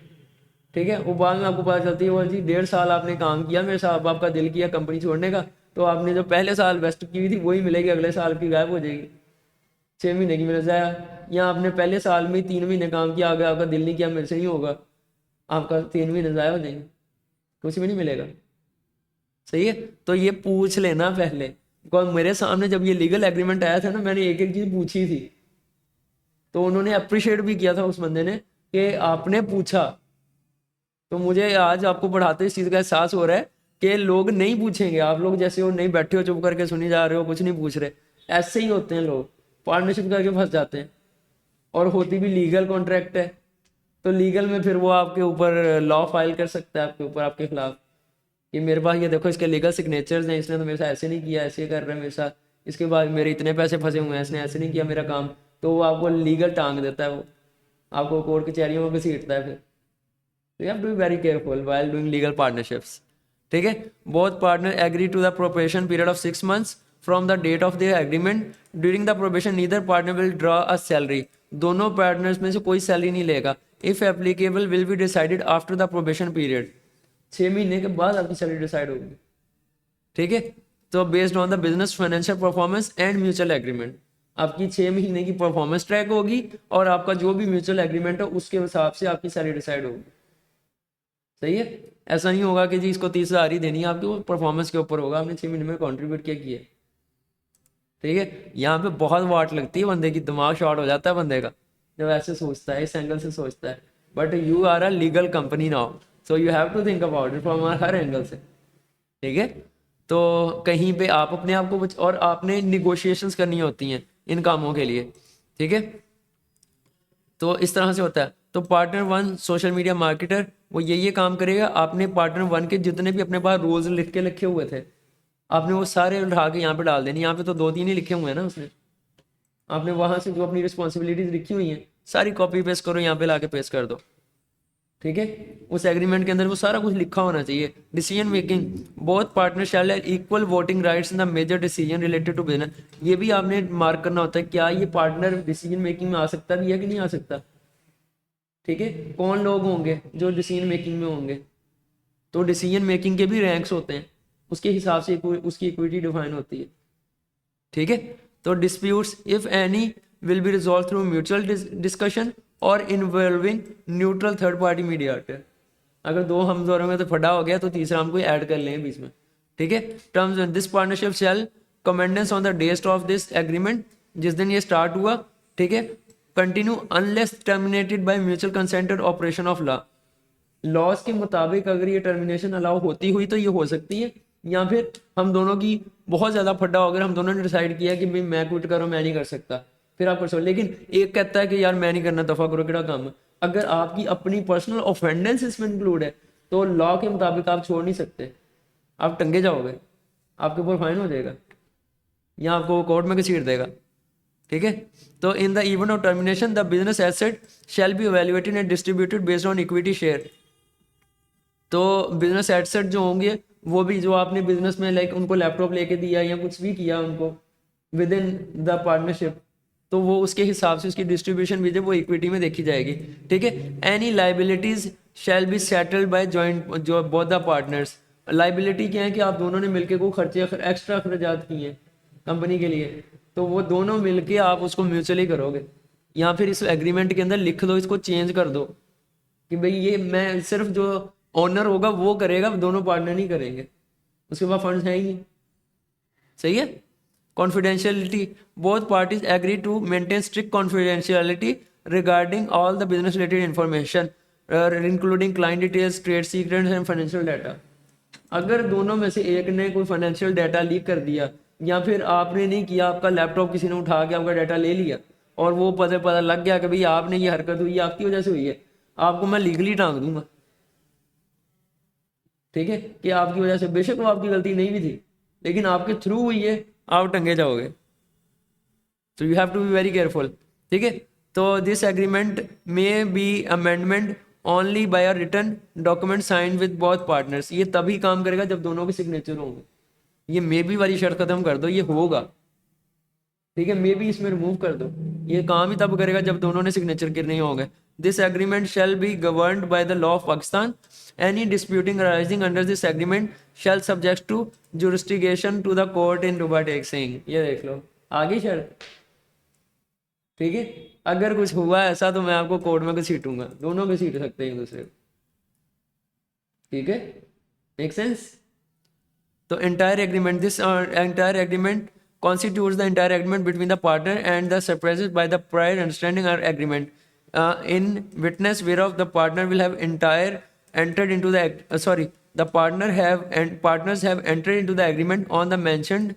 ठीक है। वो बाद में आपको पता चलती है वो जी 1.5 साल आपने काम किया मेरे साथ, आपका दिल किया कंपनी छोड़ने का, तो आपने जो पहले साल वेस्ट की हुई थी वही मिलेगी, अगले साल की गायब हो जाएगी, 6 महीने की मिल जाए, या आपने पहले साल में 3 महीने काम किया, आगे आपका दिल नहीं किया मेरे से नहीं होगा, आपका 3 महीने ज़ाया हो जाएंगे, कुछ भी नहीं मिलेगा, सही है। तो ये पूछ लेना पहले, बिकॉज मेरे सामने जब ये लीगल एग्रीमेंट आया था ना, मैंने एक एक चीज़ पूछी थी, तो उन्होंने अप्रिशिएट भी किया था उस बंदे ने कि आपने पूछा, तो मुझे आज आपको पढ़ाते इस चीज़ का एहसास हो रहा है कि लोग नहीं पूछेंगे, आप लोग जैसे हो नहीं बैठे हो चुप करके सुनी जा रहे हो, कुछ नहीं पूछ रहे, ऐसे ही होते हैं लोग, पार्टनरशिप करके फंस जाते हैं, और होती भी लीगल कॉन्ट्रैक्ट है, तो लीगल में फिर वो आपके ऊपर लॉ फाइल कर सकता है आपके ऊपर, आपके खिलाफ, कि मेरे पास ये देखो इसके लीगल सिग्नेचर्स हैं, इसने तो मेरे साथ ऐसे नहीं किया, ऐसे कर रहा है मेरे साथ, इसके बाद मेरे इतने पैसे फंसे हुए हैं, इसने ऐसे नहीं किया मेरा काम। तो वो आपको लीगल टांग देता है, वो आपको कोर्ट कचहरियों में घसीटता है फिर। So you have to be very careful while doing legal partnerships. ठीक है, both partner agree to the probation period of 6 months from the date of their agreement. During the probation neither partner will draw a salary. दोनों partners में से कोई salary नहीं लेगा. If applicable will be decided after the probation period. 6 महीने के बाद आपकी सैलरी डिसाइड होगी. ठीक है, तो based on the business financial performance and mutual agreement, आपकी 6 महीने की परफॉर्मेंस ट्रैक होगी और आपका जो भी म्यूचुअल एग्रीमेंट है उसके हिसाब से आपकी सैलरी डिसाइड होगी. सही है, ऐसा नहीं होगा कि जी इसको 30,000 ही देनी है आपकी, वो परफॉर्मेंस के ऊपर होगा, आपने 6 महीने में कंट्रीब्यूट क्या किया. ठीक है, यहाँ पे बहुत वाट लगती है बंदे की, दिमाग शॉर्ट हो जाता है बंदे का जब ऐसे सोचता है, इस एंगल से सोचता है. But you are a legal company now, so you have to think about it from हर एंगल से. ठीक है, तो कहीं पे आप अपने आप को और आपने निगोशिएशंस करनी होती हैं इन कामों के लिए. ठीक है, तो इस तरह से होता है. तो पार्टनर 1 सोशल मीडिया मार्केटर, वो ये काम करेगा. आपने पार्टनर 1 के जितने भी अपने पास रोल्स लिख के लिखे हुए थे, आपने वो सारे उठा के यहाँ पे डाल देनी. यहाँ पे तो 2-3 ही लिखे हुए हैं ना उसने, आपने वहाँ से जो अपनी रिस्पॉन्सिबिलिटीज लिखी हुई हैं सारी कॉपी पेस्ट करो, यहाँ पे ला के पेस्ट कर दो. ठीक है, उस एग्रीमेंट के अंदर वो सारा कुछ लिखा होना चाहिए. Decision making, both partner shall have equal voting rights in the major decision related to business. ये भी आपने मार्क करना होता है, क्या ये पार्टनर डिसीजन मेकिंग में आ सकता भी है कि नहीं आ सकता. ठीक है, कौन लोग होंगे जो डिसीजन मेकिंग में होंगे, तो डिसीजन मेकिंग के भी रैंक्स होते हैं, उसके हिसाब से उसकी इक्विटी डिफाइन होती है. ठीक है, तो disputes if any will be resolve through mutual discussion और involving neutral third party mediator. अगर दो हम दोनों में तो फटा हो गया तो तीसरा हम कोई ऐड कर लें बीच में. ठीक है, terms this partnership shall commence on the date of this agreement, जिस दिन ये स्टार्ट हुआ. ठीक है, continue unless terminated by mutual consent और ऑपरेशन ऑफ लॉ. लॉज के मुताबिक अगर ये टर्मिनेशन अलाउ होती हुई तो ये हो सकती है, या फिर हम दोनों की बहुत ज़्यादा फड्डा हो गया, हम दोनों ने डिसाइड किया कि भाई मैं क्विट करो, मैं नहीं कर सकता, फिर आप कर सकते. लेकिन एक कहता है कि यार मैं नहीं करना, दफा करो, किड़ा काम है. अगर आपकी अपनी पर्सनल ऑफेंडेंस इसमें इंक्लूड है तो लॉ के मुताबिक आप छोड़ नहीं सकते, आप टंगे जाओगे, आपके ऊपर फाइन हो जाएगा या आपको कोर्ट में घसीट देगा. ठीक है, तो in the event of termination the business asset shall be evaluated and distributed based on equity share. तो बिजनेस एसेट जो होंगे वो भी, जो आपने बिजनेस में लाइक उनको लैपटॉप लेके दिया या कुछ भी किया उनको विद इन द पार्टनरशिप, तो वो उसके हिसाब से उसकी डिस्ट्रीब्यूशन भी जो वो इक्विटी में देखी जाएगी. ठीक है, any liabilities shall be settled bye joint जो बोथ द पार्टनर्स. लाइबिलिटी क्या है कि आप दोनों ने मिलके को खर्चे एक्स्ट्रा अखराजात किए कंपनी के लिए, तो वो दोनों मिलके आप उसको म्यूचुअली करोगे, या फिर इस एग्रीमेंट के अंदर लिख दो, इसको चेंज कर दो कि भाई ये मैं सिर्फ जो ओनर होगा वो करेगा, दोनों पार्टनर नहीं करेंगे, उसके बाद फंड्स है ही नहीं. सही है. Confidentiality, both parties agree to maintain strict confidentiality regarding all the business related information including client details, trade secrets and financial data. अगर दोनों में से एक ने कोई फाइनेंशियल डाटा लीक कर दिया, या फिर आपने नहीं किया, आपका लैपटॉप किसी ने उठा के आपका डाटा ले लिया और वो पता लग गया कि भाई आपने ये हरकत हुई है, आपकी वजह से हुई है, आपको मैं लीगली टांग दूंगा. ठीक है, कि आपकी वजह से, बेशक वो आपकी गलती नहीं भी थी लेकिन आपके थ्रू हुई है, आप टंगे जाओगे. तो you have to be very careful. ठीक है, तो this agreement may be amendment only by a written document sign with both partners. ये तभी काम करेगा जब दोनों के सिग्नेचर होंगे. ये मे बी वाली शर्त खत्म कर दो, ये होगा. ठीक है, मे बी इसमें रिमूव कर दो, ये काम ही तब करेगा जब दोनों ने सिग्नेचर करने होंगे. This agreement shall be governed by the law of Pakistan. Any disputing arising under this agreement shall subject to jurisdiction to the court in Toba Tek Singh. ये देख लो आगे शर्त. ठीक है, अगर कुछ हुआ ऐसा तो मैं आपको कोर्ट में घसीटूंगा, दोनों घसीट सकते हैं एक दूसरे को. ठीक है, मेक सेंस. तो entire agreement, this entire agreement constitutes the entire agreement between the partner and the surprised by the prior understanding or agreement, in witness whereof the partner will have entire entered into the the partners have entered into the agreement on the mentioned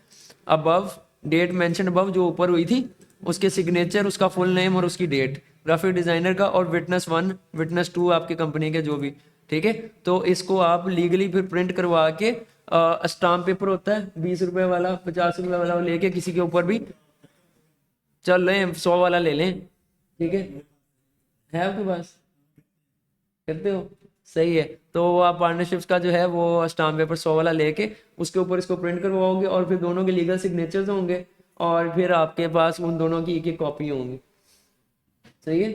above date mentioned above, जो ऊपर हुई थी उसके signature, उसका full name और उसकी date. Graphic designer का, और विटनेस 1 विटनेस 2 आपकी कंपनी के जो भी, ठीक है। तो इसको आप लीगली फिर प्रिंट करवा के स्टाम्प पेपर होता है 20 रुपए वाला, 50 रुपए वाला, वो लेके किसी के ऊपर भी चल रहे हैं, 100 वाला ले लें, ठीक है आपके पास, करते हो, सही है। तो वो आप पार्टनरशिप्स का जो है वो स्टाम्प पेपर 100 वाला लेके उसके ऊपर इसको प्रिंट करवाओगे, और फिर दोनों के लीगल सिग्नेचर्स होंगे, और फिर आपके पास उन दोनों की एक कॉपी होंगी, सही है,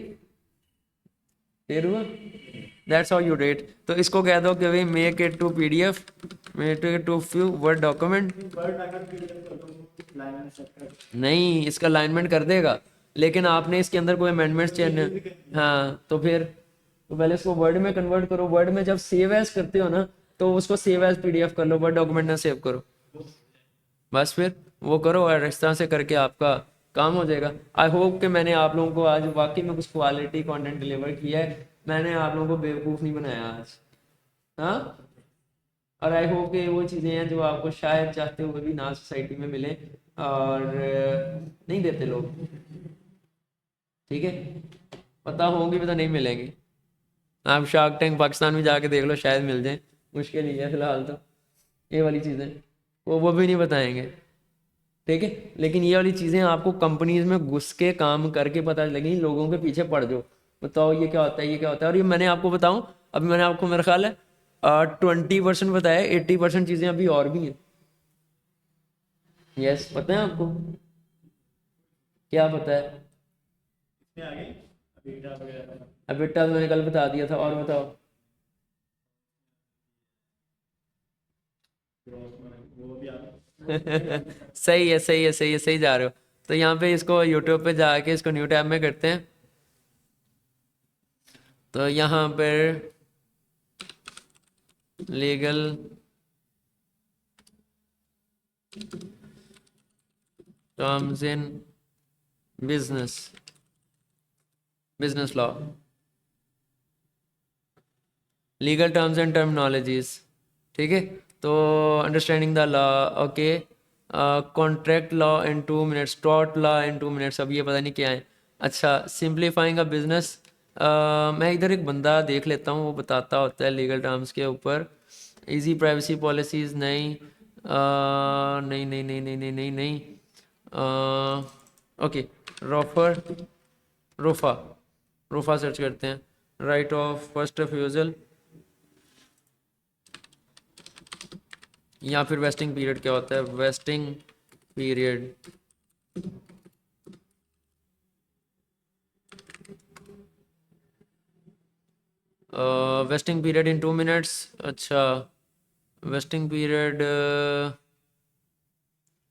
क्लियर हुआ। That's how you write. तो इसको कह दो कि भाई make it to PDF, make it to few word document. Word आकर PDF कर दो, लाइन में सेट कर नहीं, इसका अलाइनमेंट कर देगा, लेकिन आपने इसके अंदर कोई अमेंडमेंट्स चेंज, हाँ, तो फिर तो पहले इसको वर्ड में कन्वर्ट करो। वर्ड में जब सेव एज करते हो ना, तो उसको सेव एज PDF कर लो, वर्ड डॉक्यूमेंट ना सेव करो, बस फिर वो करो, और इस तरह से करके आपका काम हो जाएगा। आई होप कि मैंने आप लोगों को आज वाकई में कुछ क्वालिटी कंटेंट डिलीवर किया है, मैंने आप लोगों को बेवकूफ़ नहीं बनाया आज, हाँ। और आई होप कि वो चीज़ें हैं जो आपको शायद चाहते हुए भी ना सोसाइटी में मिले, और नहीं देते लोग, ठीक है, पता होंगी पता नहीं मिलेंगी। आप शार्क टैंक पाकिस्तान में जाके देख लो, शायद मिल जाए, मुश्किल ही है फिलहाल तो ये वाली चीज़ें, वो भी नहीं बताएंगे, ठीक है। लेकिन ये वाली चीज़ें आपको कंपनीज में घुस के काम करके पता लगी, लोगों के पीछे पड़ जाओ, बताओ ये क्या होता है, ये क्या होता है। और ये मैंने आपको बताऊं, अभी मैंने आपको मेरा ख्याल है 20% बताया, 80% चीज़ें अभी और भी हैं। यस, पता है आपको, क्या पता है? इसमें आ गई अभी डेटा वगैरह अब बेटा तो मैंने कल बता दिया था, और बताओ। वो भी आ गई। सही है, सही है, सही है, सही जा रहे हो। तो यहाँ पे इसको यूट्यूब पे जाके इसको न्यू टैब में करते हैं। तो यहाँ पर legal terms in business law, legal terms and terminologies, ठीक है। तो understanding the law, okay, contract law in 2 minutes, tort law in 2 minutes, अब ये पता नहीं क्या है। अच्छा, सिंप्लीफाइंग अ बिजनेस, मैं इधर एक बंदा देख लेता हूँ, वो बताता होता है लीगल टर्म्स के ऊपर। इजी प्राइवेसी पॉलिसीज़, नहीं, नहीं नहीं नहीं नहीं नहीं नहीं नहीं, ओके, रोफर रोफा रोफा सर्च करते हैं, राइट ऑफ फर्स्ट रिफ्यूज़ल, या फिर वेस्टिंग पीरियड क्या होता है, vesting period, vesting period in 2 minutes. अच्छा, वेस्टिंग पीरियड,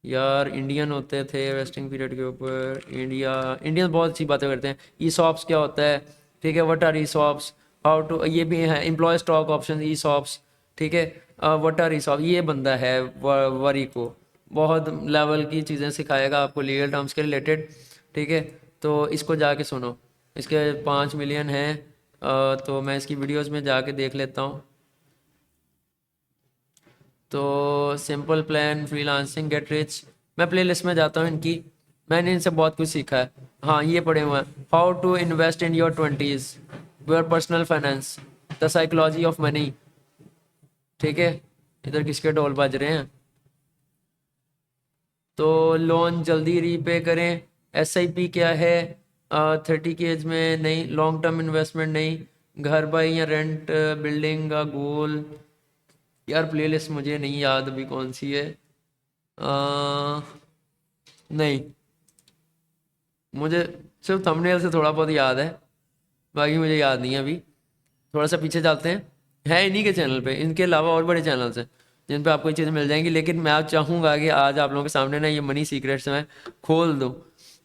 यार इंडियन होते थे वेस्टिंग पीरियड के ऊपर, इंडियन बहुत अच्छी बातें करते हैं। ई सॉप्स क्या होता है, ठीक है, what are ESOPs, how to, ये भी है employ stock option, ESOPs, ठीक है, व्हाट आर ई सॉप, ये बंदा है वरी को, बहुत लेवल की चीज़ें सिखाएगा आपको लीगल टर्म्स के रिलेटेड, ठीक है। तो इसको जाके सुनो, इसके 5 मिलियन हैं, तो मैं इसकी वीडियोस में जाके देख लेता हूँ। तो simple plan, freelancing, get rich, मैं प्लेलिस्ट में जाता हूँ इनकी, मैंने इनसे बहुत कुछ सीखा है। हाँ, ये पढ़े हुए हैं, how to invest in your 20s, your personal finance, the psychology of money, ठीक है। इधर किसके ढोल बज रहे हैं। तो लोन जल्दी रीपे करें, SIP क्या है, 30 की एज में नहीं, लॉन्ग टर्म इन्वेस्टमेंट नहीं, घर बाई या रेंट, बिल्डिंग का गोल, यार प्लेलिस्ट मुझे नहीं याद अभी कौन सी है, नहीं, मुझे सिर्फ थंबनेल से थोड़ा बहुत याद है, बाकी मुझे याद नहीं है अभी। थोड़ा सा पीछे चलते हैं, है इन्हीं के चैनल पे, इनके अलावा और बड़े चैनल्स हैं जिन पे आपको ये चीज़ें मिल जाएंगी, लेकिन मैं आज चाहूँगा कि आज आप लोगों के सामने ना ये मनी सीक्रेट्स मैं खोल दूँ।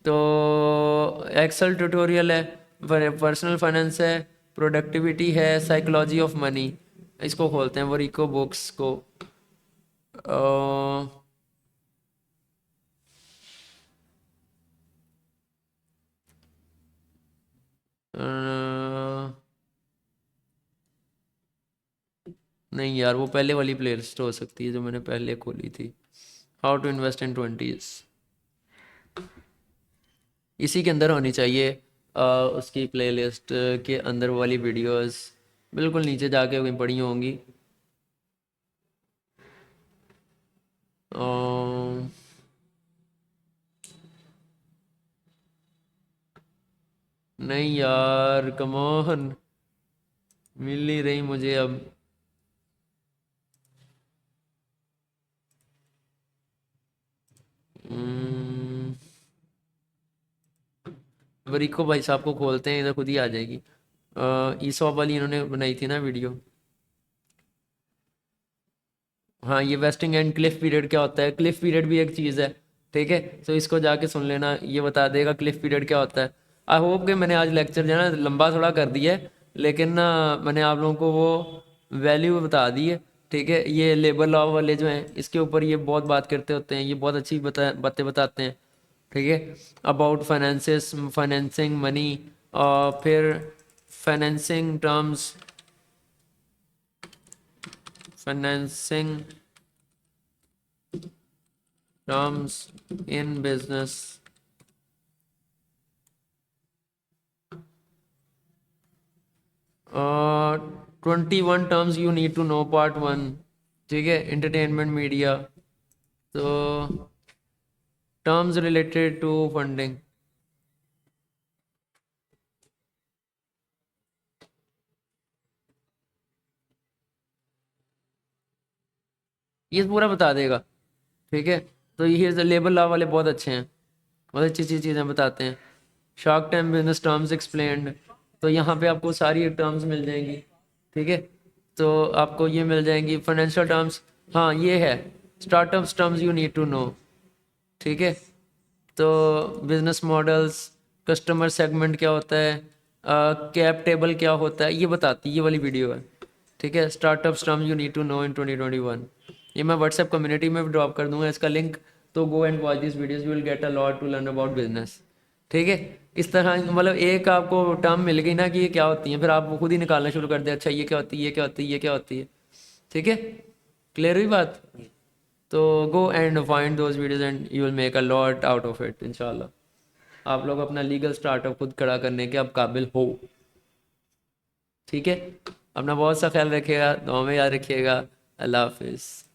तो एक्सेल ट्यूटोरियल है, पर्सनल फाइनेंस है, प्रोडक्टिविटी है, साइकोलॉजी ऑफ मनी, इसको खोलते हैं, वरीको बुक्स को। नहीं यार, वो पहले वाली प्लेलिस्ट हो सकती है जो मैंने पहले खोली थी, how to invest in 20s, इसी के अंदर होनी चाहिए। उसकी प्लेलिस्ट के अंदर वाली वीडियोस बिल्कुल नीचे जाके कहीं पड़ी होंगी। अ, नहीं यार, कम ऑन, मिल नहीं रही मुझे अब। हम्म, वरीको भाई साहब को खोलते हैं, इधर खुद ही आ जाएगी। ईसॉप वाली इन्होंने बनाई थी ना वीडियो। हाँ, ये वेस्टिंग एंड क्लिफ पीरियड क्या होता है, क्लिफ पीरियड भी एक चीज़ है, ठीक है। तो इसको जाके सुन लेना, ये बता देगा क्लिफ पीरियड क्या होता है। आई होप कि मैंने आज लेक्चर जो है ना लंबा थोड़ा कर दिया है, लेकिन ना मैंने आप लोगों को वो वैल्यू बता दी है, ठीक है। ये लेबर लॉ वाले जो हैं इसके ऊपर ये बहुत बात करते होते हैं, ये बहुत अच्छी बातें बताते हैं, ठीक है। अबाउट फाइनेंसेस, फाइनेंसिंग मनी, और फिर financing terms, financing terms in business, 21 terms you need to know, part 1, ठीक है। entertainment media, so terms related to funding, ये पूरा बता देगा, ठीक है। तो ये लेबर लॉ वाले बहुत अच्छे हैं, बहुत अच्छी अच्छी चीज़ें बताते हैं। Shark tank business terms explained, तो यहाँ पे आपको सारी टर्म्स मिल जाएंगी, ठीक है। तो आपको ये मिल जाएंगी फाइनेंशियल टर्म्स, हाँ ये है startups terms you need to know, ठीक है। तो बिजनेस मॉडल्स, कस्टमर सेगमेंट क्या होता है, कैप टेबल क्या होता है, ये बताती ये वाली वीडियो है, ठीक है। Startups terms you need to know in 2021, ये मैं व्हाट्सएप कम्युनिटी में भी ड्रॉप कर दूंगा इसका लिंक। तो go and watch this videos, you will get a lot to learn about business, ठीक है। इस तरह मतलब एक आपको टर्म मिल गई ना कि ये क्या होती है, फिर आप वो खुद ही निकालना शुरू कर दे, अच्छा ये क्या होती है, ये क्या होती है, ये क्या होती है, ठीक है। क्लियर हुई बात। तो go and find those videos and you will make a lot out of it इंशाल्लाह। आप लोग अपना लीगल स्टार्टअप खुद खड़ा करने के अब काबिल हो, ठीक है। अपना बहुत सा ख्याल रखिएगा, दुआ में याद रखिएगा। अल्लाह हाफिज़।